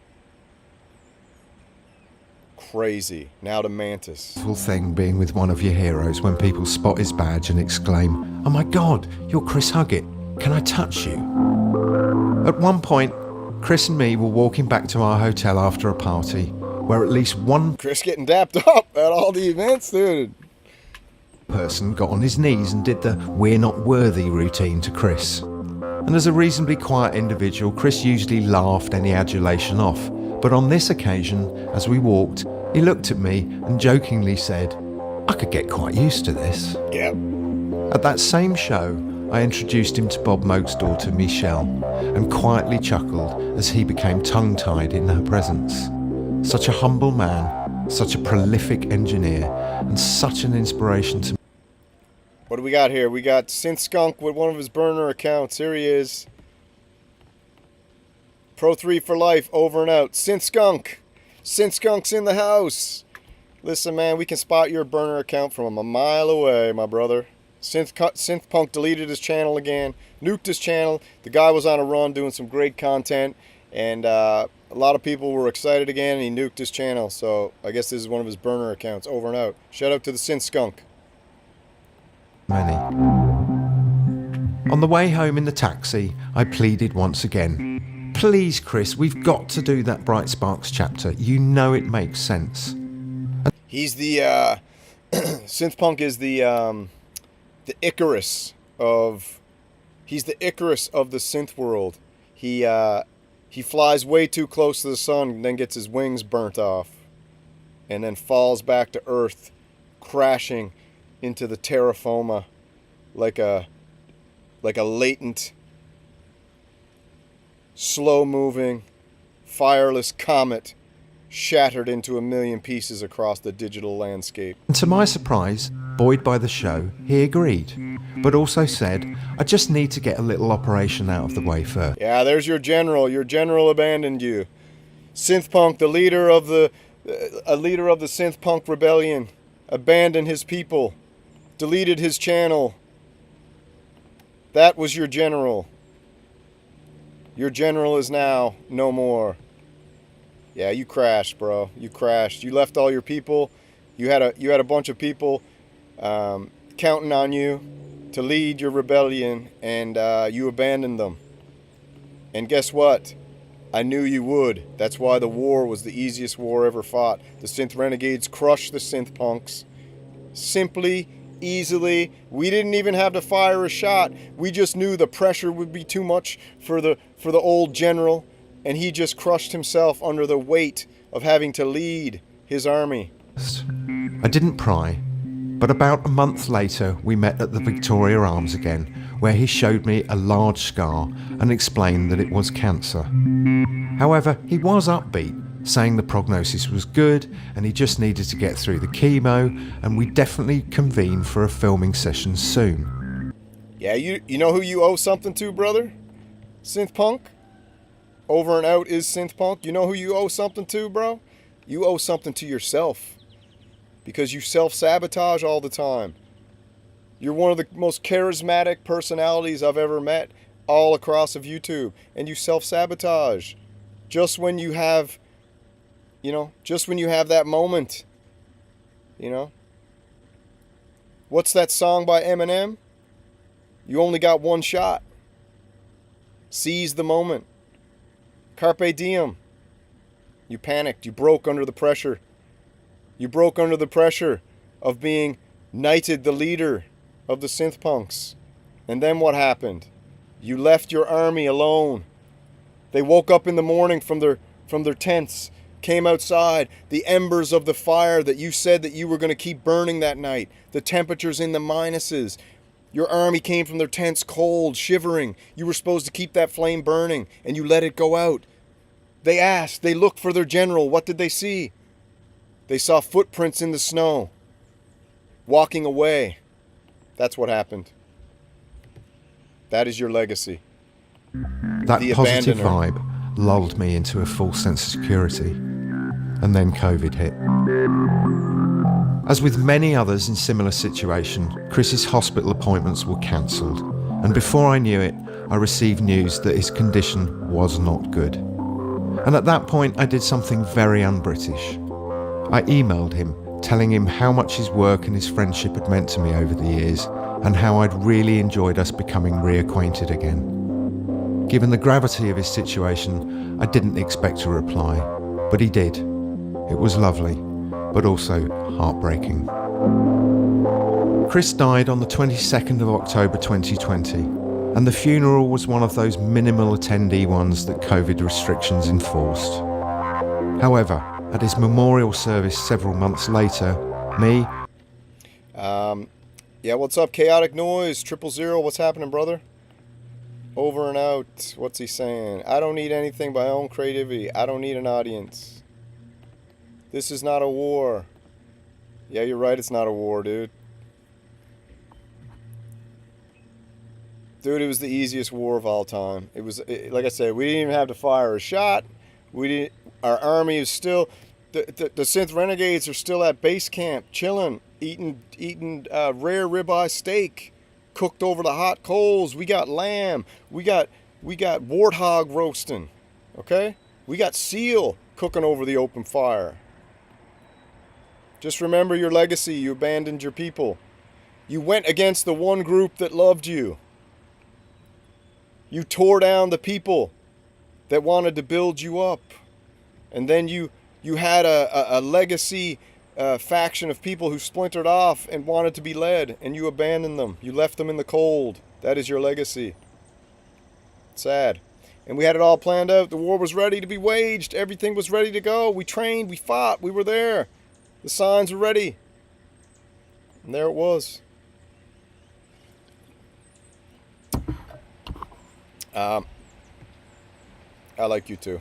Crazy. Now the Mantis. thing being with one of your heroes when people spot his badge and exclaim, "Oh my god, you're Chris Huggett, can I touch you?" At one point, Chris and me were walking back to our hotel after a party where at least one Chris getting dapped up at all the events, dude. person got on his knees and did the "we're not worthy" routine to Chris. And as a reasonably quiet individual, Chris usually laughed any adulation off, but on this occasion, as we walked, he looked at me and jokingly said, "I could get quite used to this." Yep. At that same show, I introduced him to Bob Moak's daughter Michelle and quietly chuckled as he became tongue-tied in her presence. Such a humble man, such a prolific engineer, and such an inspiration to me. What do we got here? We got Synth Skunk with one of his burner accounts. Here he is. Pro 3 for life, over and out. Synth Skunk. Synth Skunk's in the house. Listen, man, we can spot your burner account from a mile away, my brother. Synth Punk deleted his channel again, nuked his channel. The guy was on a run doing some great content, and a lot of people were excited again, and he nuked his channel. So I guess this is one of his burner accounts, over and out. Shout out to the Synth Skunk. Many. On the way home in the taxi, I pleaded once again, "Please, Chris, we've got to do that Bright Sparks chapter. You know it makes sense." He's the Synth Punk is the Icarus of he's the Icarus of the synth world. He flies way too close to the sun and then gets his wings burnt off and then falls back to earth, crashing into the terra firma like a latent, slow-moving, fireless comet shattered into a million pieces across the digital landscape. And to my surprise, buoyed by the show, he agreed, but also said, "I just need to get a little operation out of the way first." Yeah, there's your general. Your general abandoned you. Synth Punk, a leader of the synth punk rebellion, abandoned his people, deleted his channel. That was your general. Your general is now no more. Yeah, you crashed, bro. You crashed. You left all your people. You had a bunch of people counting on you to lead your rebellion, and you abandoned them. And guess what? I knew you would. That's why the war was the easiest war ever fought. The Synth Renegades crushed the Synth Punks. Simply, easily. We didn't even have to fire a shot. We just knew the pressure would be too much for the old general, and he just crushed himself under the weight of having to lead his army. I didn't pry, but about a month later we met at the Victoria Arms again, where he showed me a large scar and explained that it was cancer. However, he was upbeat, saying the prognosis was good and he just needed to get through the chemo, and we definitely convene for a filming session soon. Yeah, you know who you owe something to, brother? Synth Punk? Over and out is Synth Punk. You know who you owe something to, bro? You owe something to yourself. Because you self-sabotage all the time. You're one of the most charismatic personalities I've ever met all across of YouTube. And you self-sabotage. Just when you have You know, just when you have that moment, you know. What's that song by Eminem? You only got one shot. Seize the moment. Carpe diem. You panicked. You broke under the pressure. You broke under the pressure of being knighted the leader of the synth punks. And then what happened? You left your army alone. They woke up in the morning from their tents, came outside, the embers of the fire that you said that you were going to keep burning that night, the temperatures in the minuses. Your army came from their tents cold, shivering. You were supposed to keep that flame burning, and you let it go out. They asked, they looked for their general. What did they see? They saw footprints in the snow, walking away. That's what happened. That is your legacy. That The positive abandoner. vibe lulled me into a false sense of security. And then COVID hit. As with many others in similar situation, Chris's hospital appointments were cancelled. And before I knew it, I received news that his condition was not good. And at that point, I did something very un-British. I emailed him, telling him how much his work and his friendship had meant to me over the years, and how I'd really enjoyed us becoming reacquainted again. Given the gravity of his situation, I didn't expect a reply, but he did. It was lovely, but also heartbreaking. Chris died on the 22nd of October 2020, and the funeral was one of those minimal attendee ones that COVID restrictions enforced. However, at his memorial service several months later, me... Yeah, what's up, Chaotic Noise, 000, what's happening, brother? Over and out. What's he saying? I don't need anything by my own creativity. I don't need an audience. This is not a war. Yeah, you're right, it's not a war, dude. Dude, it was the easiest war of all time. It was, like I said, we didn't even have to fire a shot. We didn't. Our army is still... The synth renegades are still at base camp, chilling, eating rare ribeye steak, cooked over the hot coals. We got lamb. We got warthog roasting. Okay, we got seal cooking over the open fire. Just remember your legacy. You abandoned your people. You went against the one group that loved you. You tore down the people that wanted to build you up, and then you had a legacy faction of people who splintered off and wanted to be led, and you abandoned them. You left them in the cold. That is your legacy. Sad. And we had it all planned out. The war was ready to be waged. Everything was ready to go. We trained. We fought. We were there. The signs were ready. And there it was. I like you too.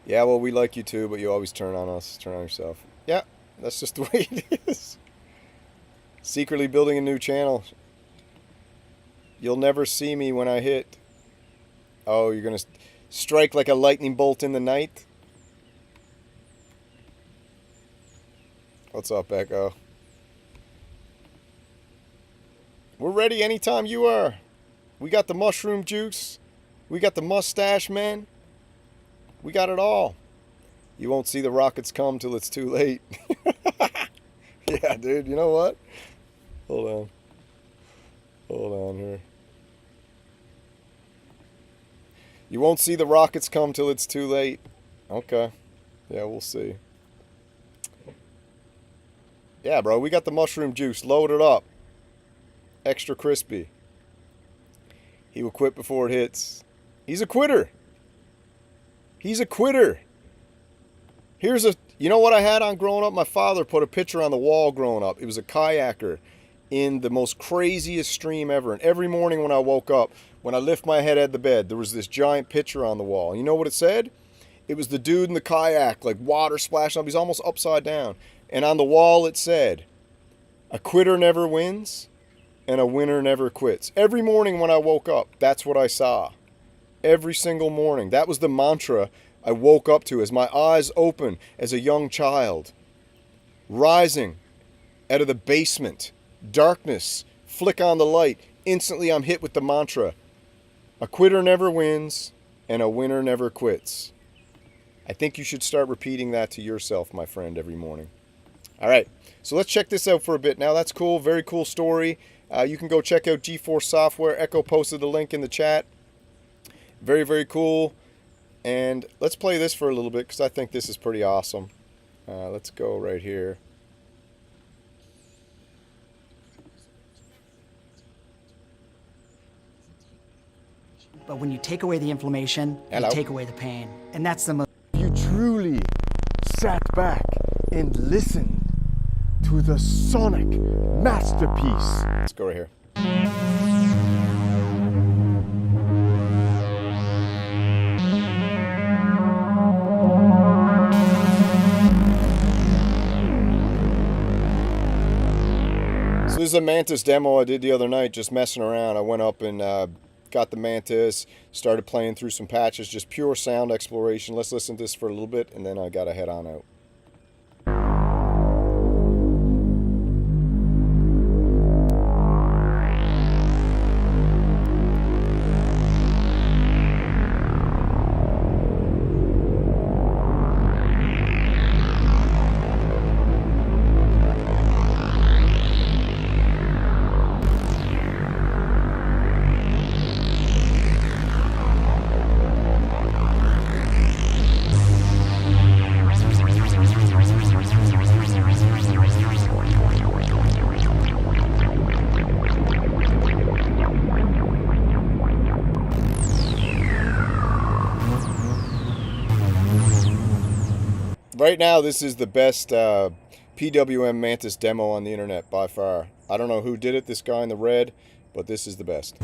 Yeah, well, we like you too, but you always turn on us, turn on yourself. Yeah, that's just the way it is. Secretly building a new channel. You'll never see me when I hit. Oh, you're going to strike like a lightning bolt in the night? What's up, Echo? We're ready anytime you are. We got the mushroom juice. We got the mustache man. We got it all. You won't see the rockets come till it's too late. Yeah, dude, you know what? Hold on here. You won't see the rockets come till it's too late. Okay. Yeah, we'll see. Yeah, bro, we got the mushroom juice. Load it up. Extra crispy. He will quit before it hits. He's a quitter. He's a quitter. You know what I had on growing up? My father put a picture on the wall growing up. It was a kayaker in the most craziest stream ever. And every morning when I woke up, when I lift my head out of the bed, there was this giant picture on the wall. You know what it said? It was the dude in the kayak, like water splashing up. He's almost upside down. And on the wall it said, a quitter never wins and a winner never quits. Every morning when I woke up, that's what I saw. Every single morning. That was the mantra I woke up to as my eyes open as a young child. Rising out of the basement. Darkness. Flick on the light. Instantly I'm hit with the mantra. A quitter never wins and a winner never quits. I think you should start repeating that to yourself, my friend, every morning. All right, so let's check this out for a bit. Now, that's cool. Very cool story. You can go check out G4 Software. Echo posted the link in the chat. Very, very cool. And let's play this for a little bit because I think this is pretty awesome. Let's go right here. But when you take away the inflammation, Hello. you take away the pain. And that's the most. You truly sat back and listened to the sonic masterpiece. Let's go right here. So this is a Mantis demo I did the other night, just messing around. I went up and got the Mantis, started playing through some patches, just pure sound exploration. Let's listen to this for a little bit, and then I gotta head on out. Right now, this is the best PWM Mantis demo on the internet by far. I don't know who did it, this guy in the red, but this is the best.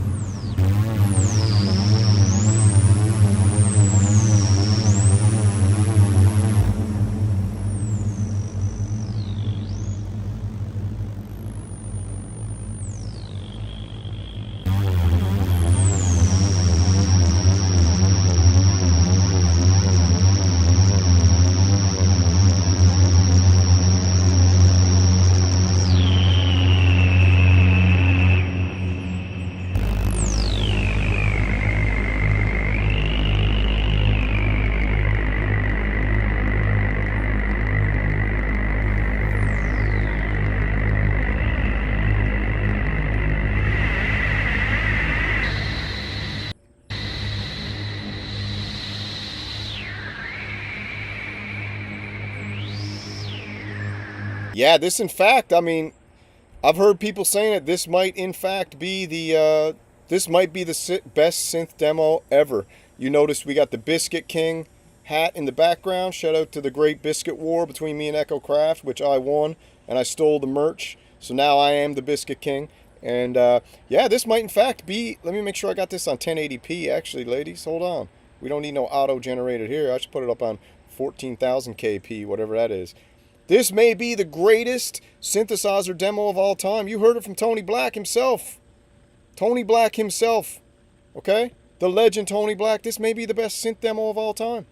Yeah, this in fact, I mean, I've heard people saying that this might in fact be the best synth demo ever. You notice we got the Biscuit King hat in the background. Shout out to the great Biscuit War between me and Echo Craft, which I won, and I stole the merch. So now I am the Biscuit King. And yeah, this might in fact be, let me make sure I got this on 1080p actually, ladies. Hold on. We don't need no auto-generated here. I should put it up on 14,000 kp, whatever that is. This may be the greatest synthesizer demo of all time. You heard it from Tony Black himself. Tony Black himself. Okay? The legend Tony Black. This may be the best synth demo of all time.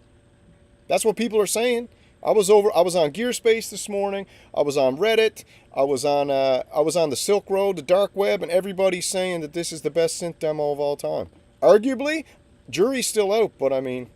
That's what people are saying. I was on Gearspace this morning. I was on Reddit. I was on the Silk Road, the dark web, and everybody's saying that this is the best synth demo of all time. Arguably, jury's still out, but I mean,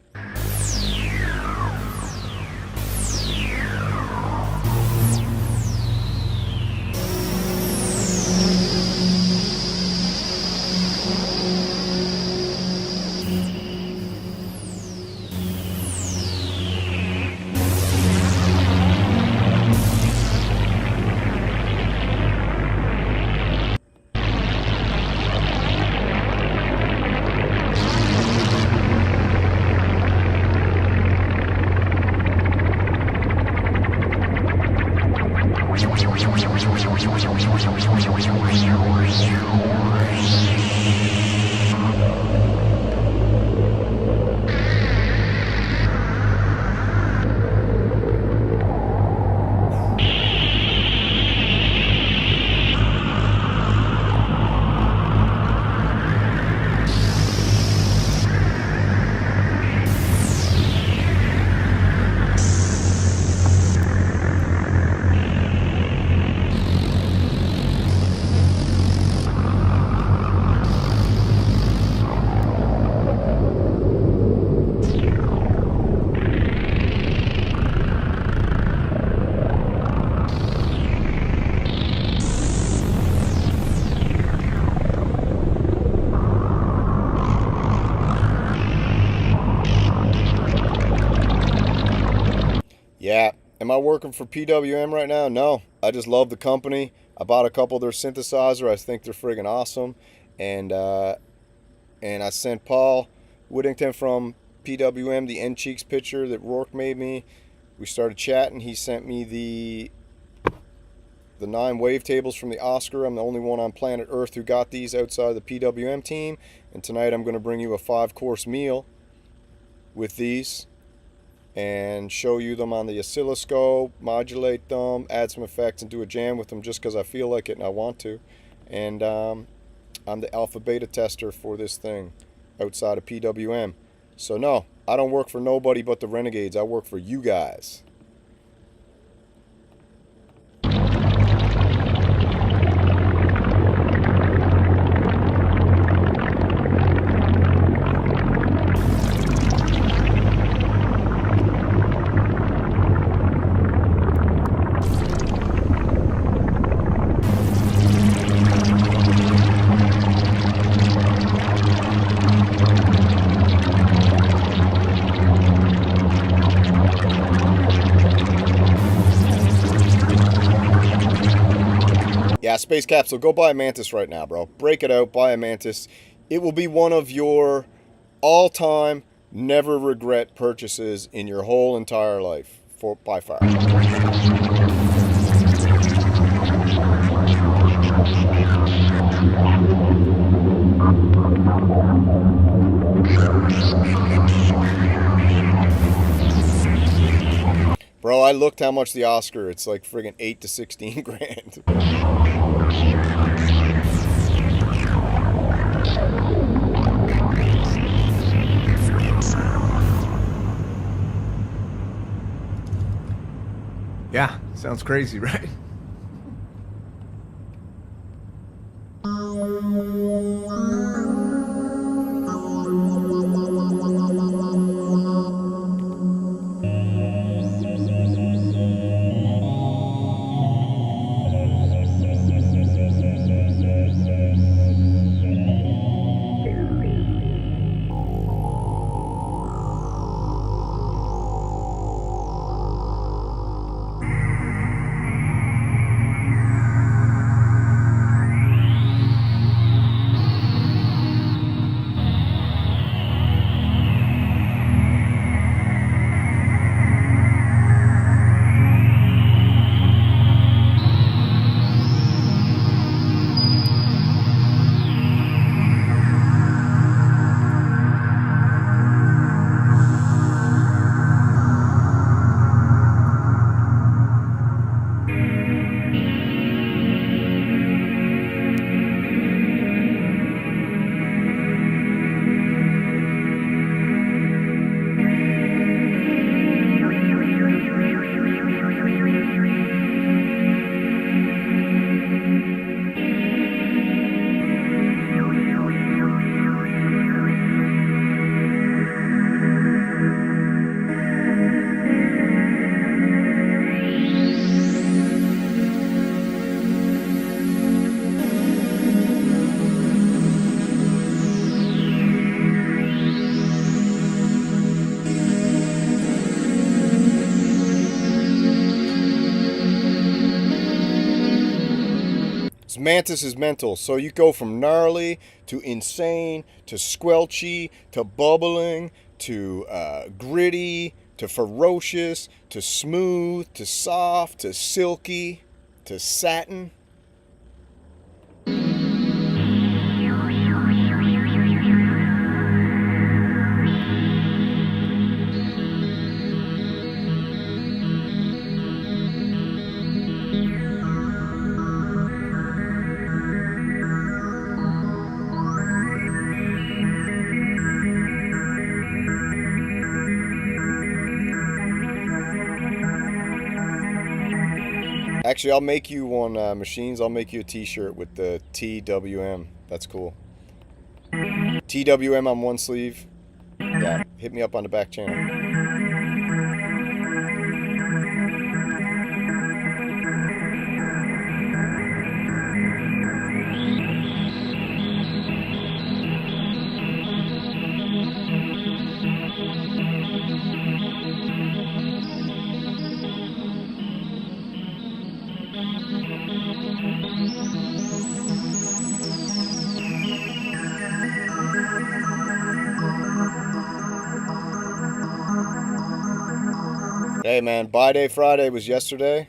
Am I working for PWM right now? No. I just love the company. I bought a couple of their synthesizer. I think they're friggin' awesome. And I sent Paul Whittington from PWM the End Cheeks picture that Rourke made me. We started chatting. He sent me the 9 wavetables from the OSCAR. I'm the only one on planet Earth who got these outside the PWM team. And tonight I'm going to bring you a 5-course meal with these and show you them on the oscilloscope, modulate them, add some effects, and do a jam with them just because I feel like it and I want to. And I'm the alpha beta tester for this thing outside of PWM. So no, I don't work for nobody but the Renegades. I work for you guys. Yeah, Space Capsule, go buy a Mantis right now, bro. Break it out, buy a Mantis. It will be one of your all-time, never regret purchases in your whole entire life, by far. Bro, I looked how much the OSCAR, it's like friggin' 8 to 16 grand. Yeah, sounds crazy, right? Mantis is mental, so you go from gnarly to insane to squelchy to bubbling to gritty to ferocious to smooth to soft to silky to satin. Actually, I'll make you one, Machines. I'll make you a t-shirt with the TWM. That's cool. TWM on one sleeve. Yeah, hit me up on the back channel. Hey man, buy day Friday was yesterday,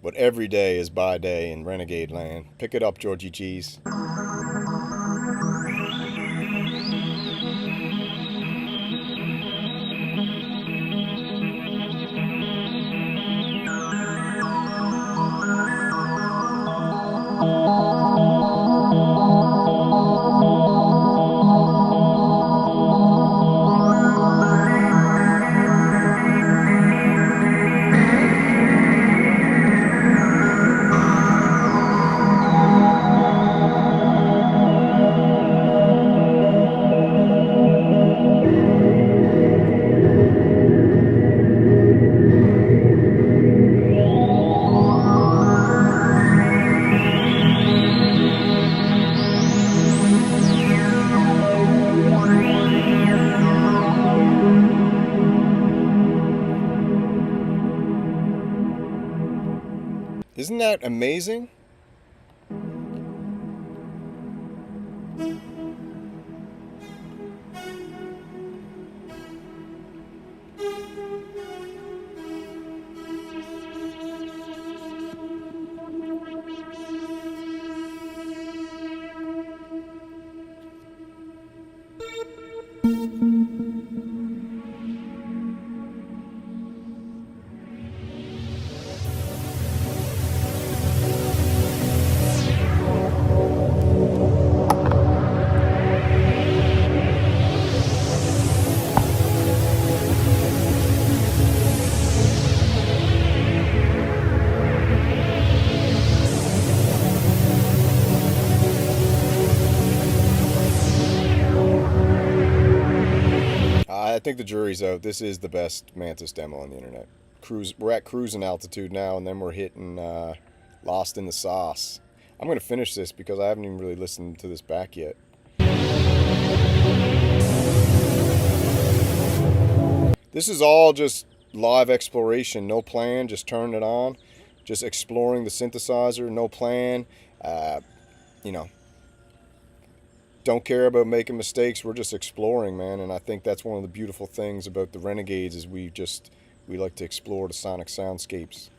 but every day is buy day in Renegade Land. Pick it up, Georgie Cheese. Isn't that amazing? I think the jury's out. This is the best Mantis demo on the internet. We're at cruising altitude now, and then we're hitting Lost in the Sauce. I'm going to finish this because I haven't even really listened to this back yet. This is all just live exploration, no plan, just turn it on, just exploring the synthesizer, no plan, you know. Don't care about making mistakes. We're just exploring, man, and I think that's one of the beautiful things about the Renegades is we like to explore the sonic soundscapes.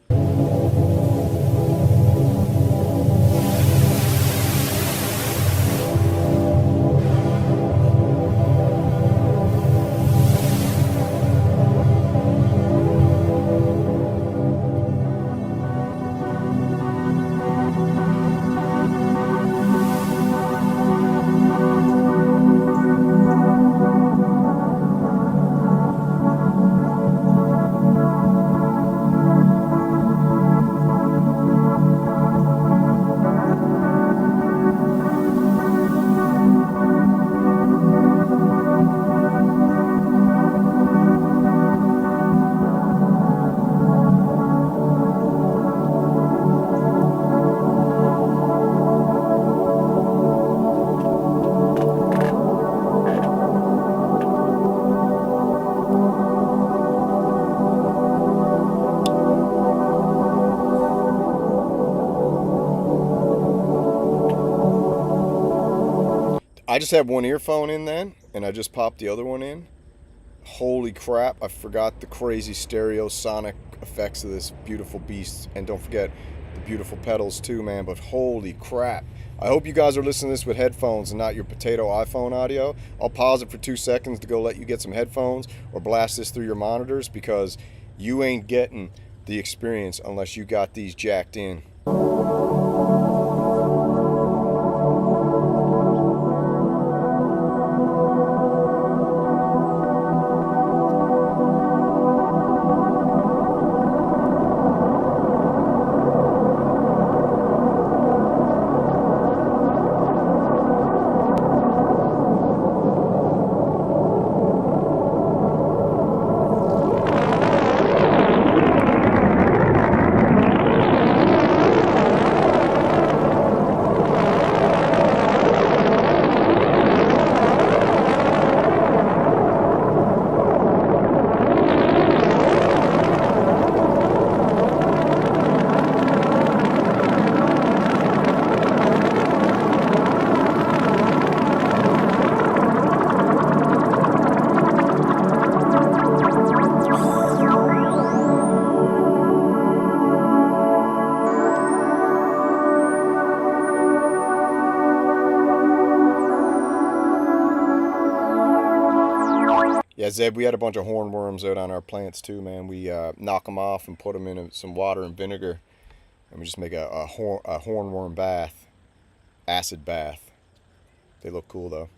I just have one earphone in then, and I just popped the other one in. Holy crap, I forgot the crazy stereo sonic effects of this beautiful beast. And don't forget the beautiful pedals too, man, but holy crap. I hope you guys are listening to this with headphones and not your potato iPhone audio. I'll pause it for 2 seconds to go let you get some headphones or blast this through your monitors because you ain't getting the experience unless you got these jacked in. Yeah, Zeb, we had a bunch of hornworms out on our plants too, man. We knock them off and put them in some water and vinegar, and we just make a hornworm bath, acid bath. They look cool though.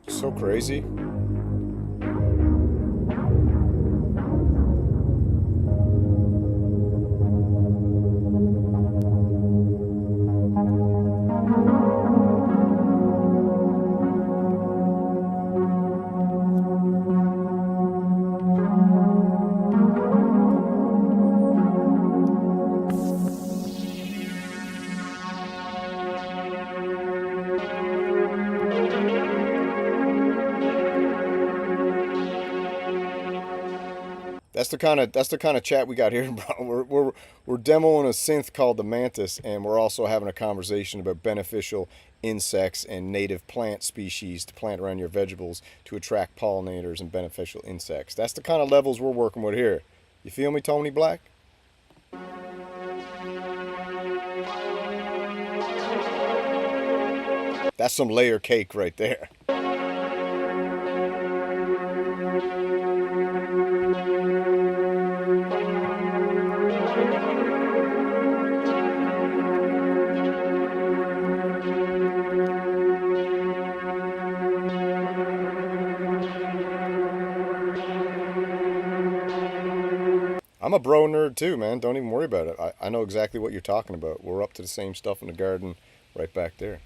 So crazy. That's the kind of chat we got here, bro. We're demoing a synth called the Mantis, and we're also having a conversation about beneficial insects and native plant species to plant around your vegetables to attract pollinators and beneficial insects. That's the kind of levels we're working with here. You feel me, Tony Black? That's some layer cake right there. I'm a bro nerd too, man. Don't even worry about it. I know exactly what you're talking about. We're up to the same stuff in the garden right back there.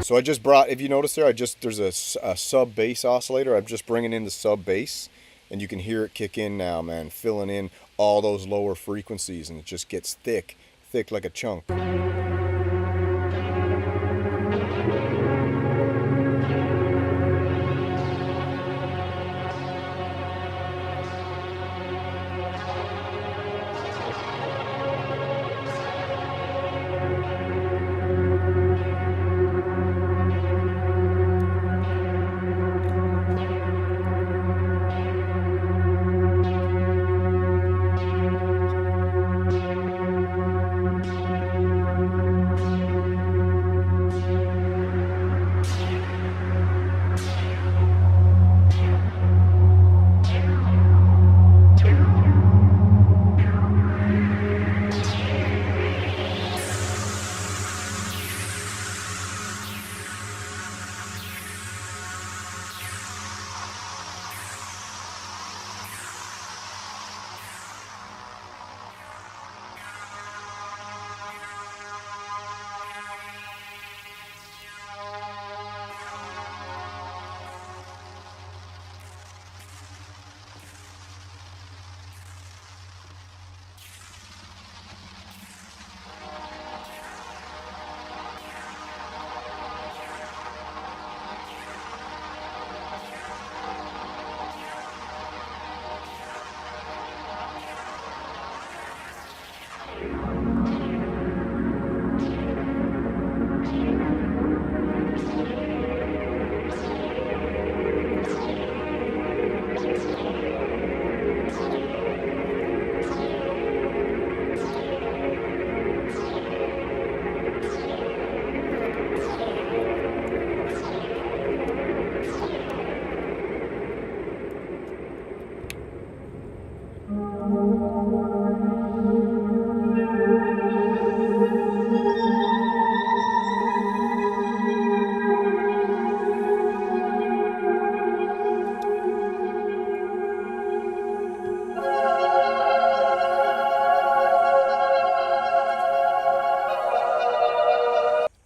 So I just brought, if you notice there, there's a sub bass oscillator. I'm just bringing in the sub bass, and you can hear it kick in now, man, filling in all those lower frequencies, and it just gets thick like a chunk.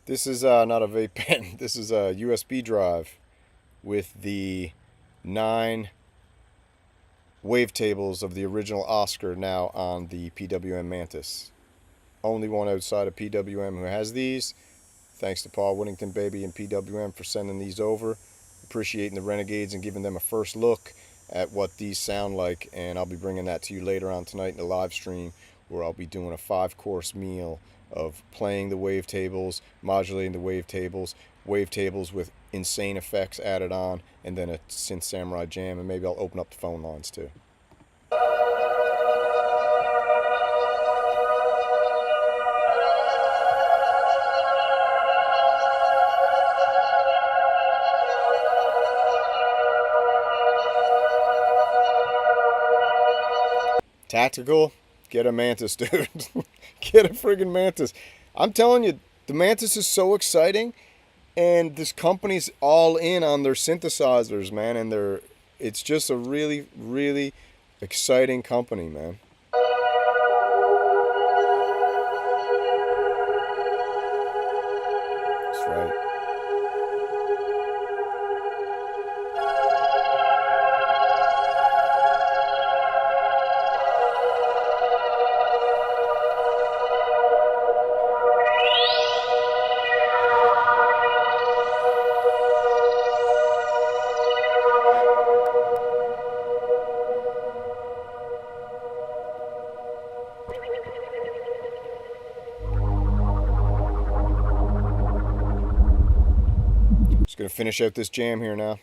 This is not a vape pen. This is a USB drive with the 9 wavetables of the original OSCAR now on the PWM Mantis. Only one outside of PWM who has these. Thanks to Paul Whittington, baby, and PWM for sending these over. appreciating the Renegades and giving them a first look at what these sound like. And I'll be bringing that to you later on tonight in the live stream, where I'll be doing a 5-course meal of playing the wavetables, modulating the wavetables with insane effects added on, and then a Synth Samurai jam, and maybe I'll open up the phone lines too. Tactical, get a Mantis, dude. Get a friggin' Mantis. I'm telling you, the Mantis is so exciting, and this company's all in on their synthesizers, man, and it's just a really, really exciting company, man. That's right. Just gonna finish out this jam here now.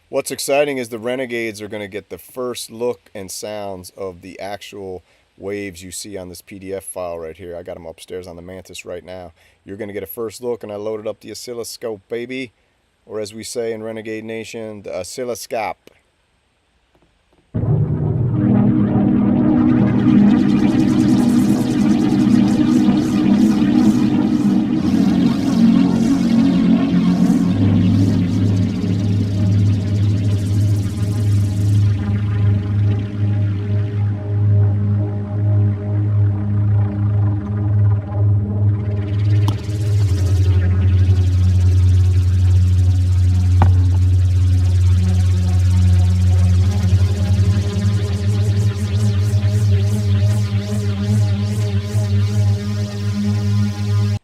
What's exciting is the Renegades are going to get the first look and sounds of the actual waves you see on this PDF file right here. I got them upstairs on the Mantis right now. You're going to get a first look, and I loaded up the oscilloscope, baby. Or as we say in Renegade Nation, the oscilloscope.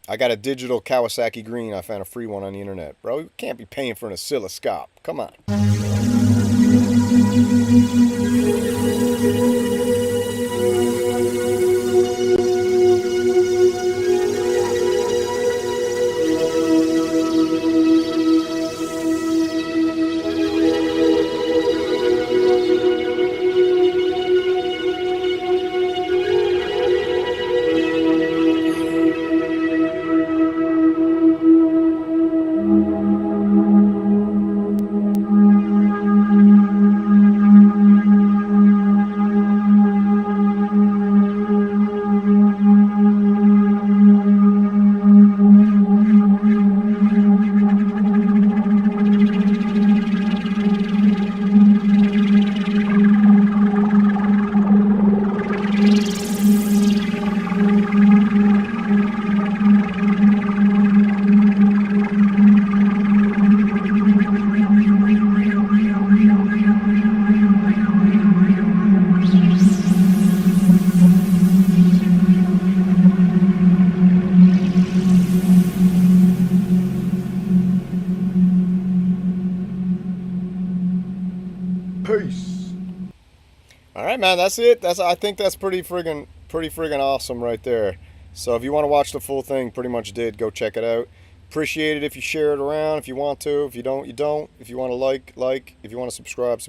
I got a digital Kawasaki Green. I found a free one on the internet. Bro, you can't be paying for an oscilloscope. Come on. Peace. All right, man, that's it. I think that's pretty friggin' awesome right there. So if you want to watch the full thing, pretty much did. Go check it out. Appreciate it if you share it around. If you want to, if you don't, you don't. If you want to like. If you want to subscribe. If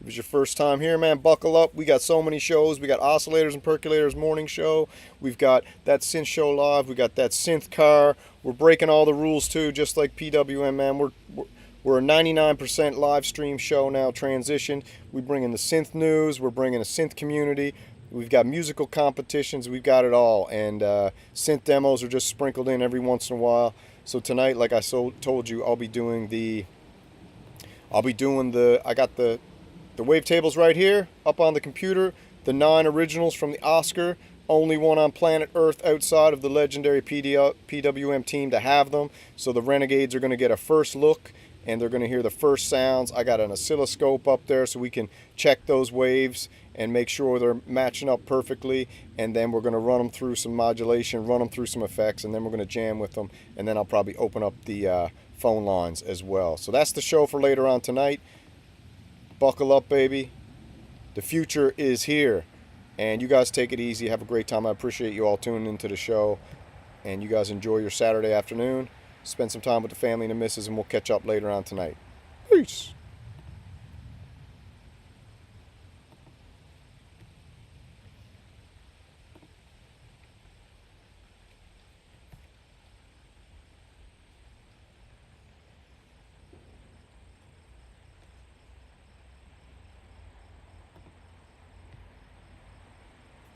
it's your first time here, man, buckle up. We got so many shows. We got Oscillators and Percolators morning show. We've got that Synth show live. We got that Synth car. We're breaking all the rules too, just like PWM, man. We're a 99% live stream show now, transitioned. We bring in the synth news. We're bringing a synth community. We've got musical competitions. We've got it all. And synth demos are just sprinkled in every once in a while. So tonight, like I told you, I got the wavetables right here up on the computer. The 9 originals from the OSCAR. Only one on planet Earth outside of the legendary PWM team to have them. So the Renegades are going to get a first look and they're going to hear the first sounds. I got an oscilloscope up there so we can check those waves and make sure they're matching up perfectly. And then we're going to run them through some modulation, run them through some effects, and then we're going to jam with them. And then I'll probably open up the phone lines as well. So that's the show for later on tonight. Buckle up, baby. The future is here. And you guys take it easy. Have a great time. I appreciate you all tuning into the show. And you guys enjoy your Saturday afternoon. Spend some time with the family and the missus, and we'll catch up later on tonight. Peace.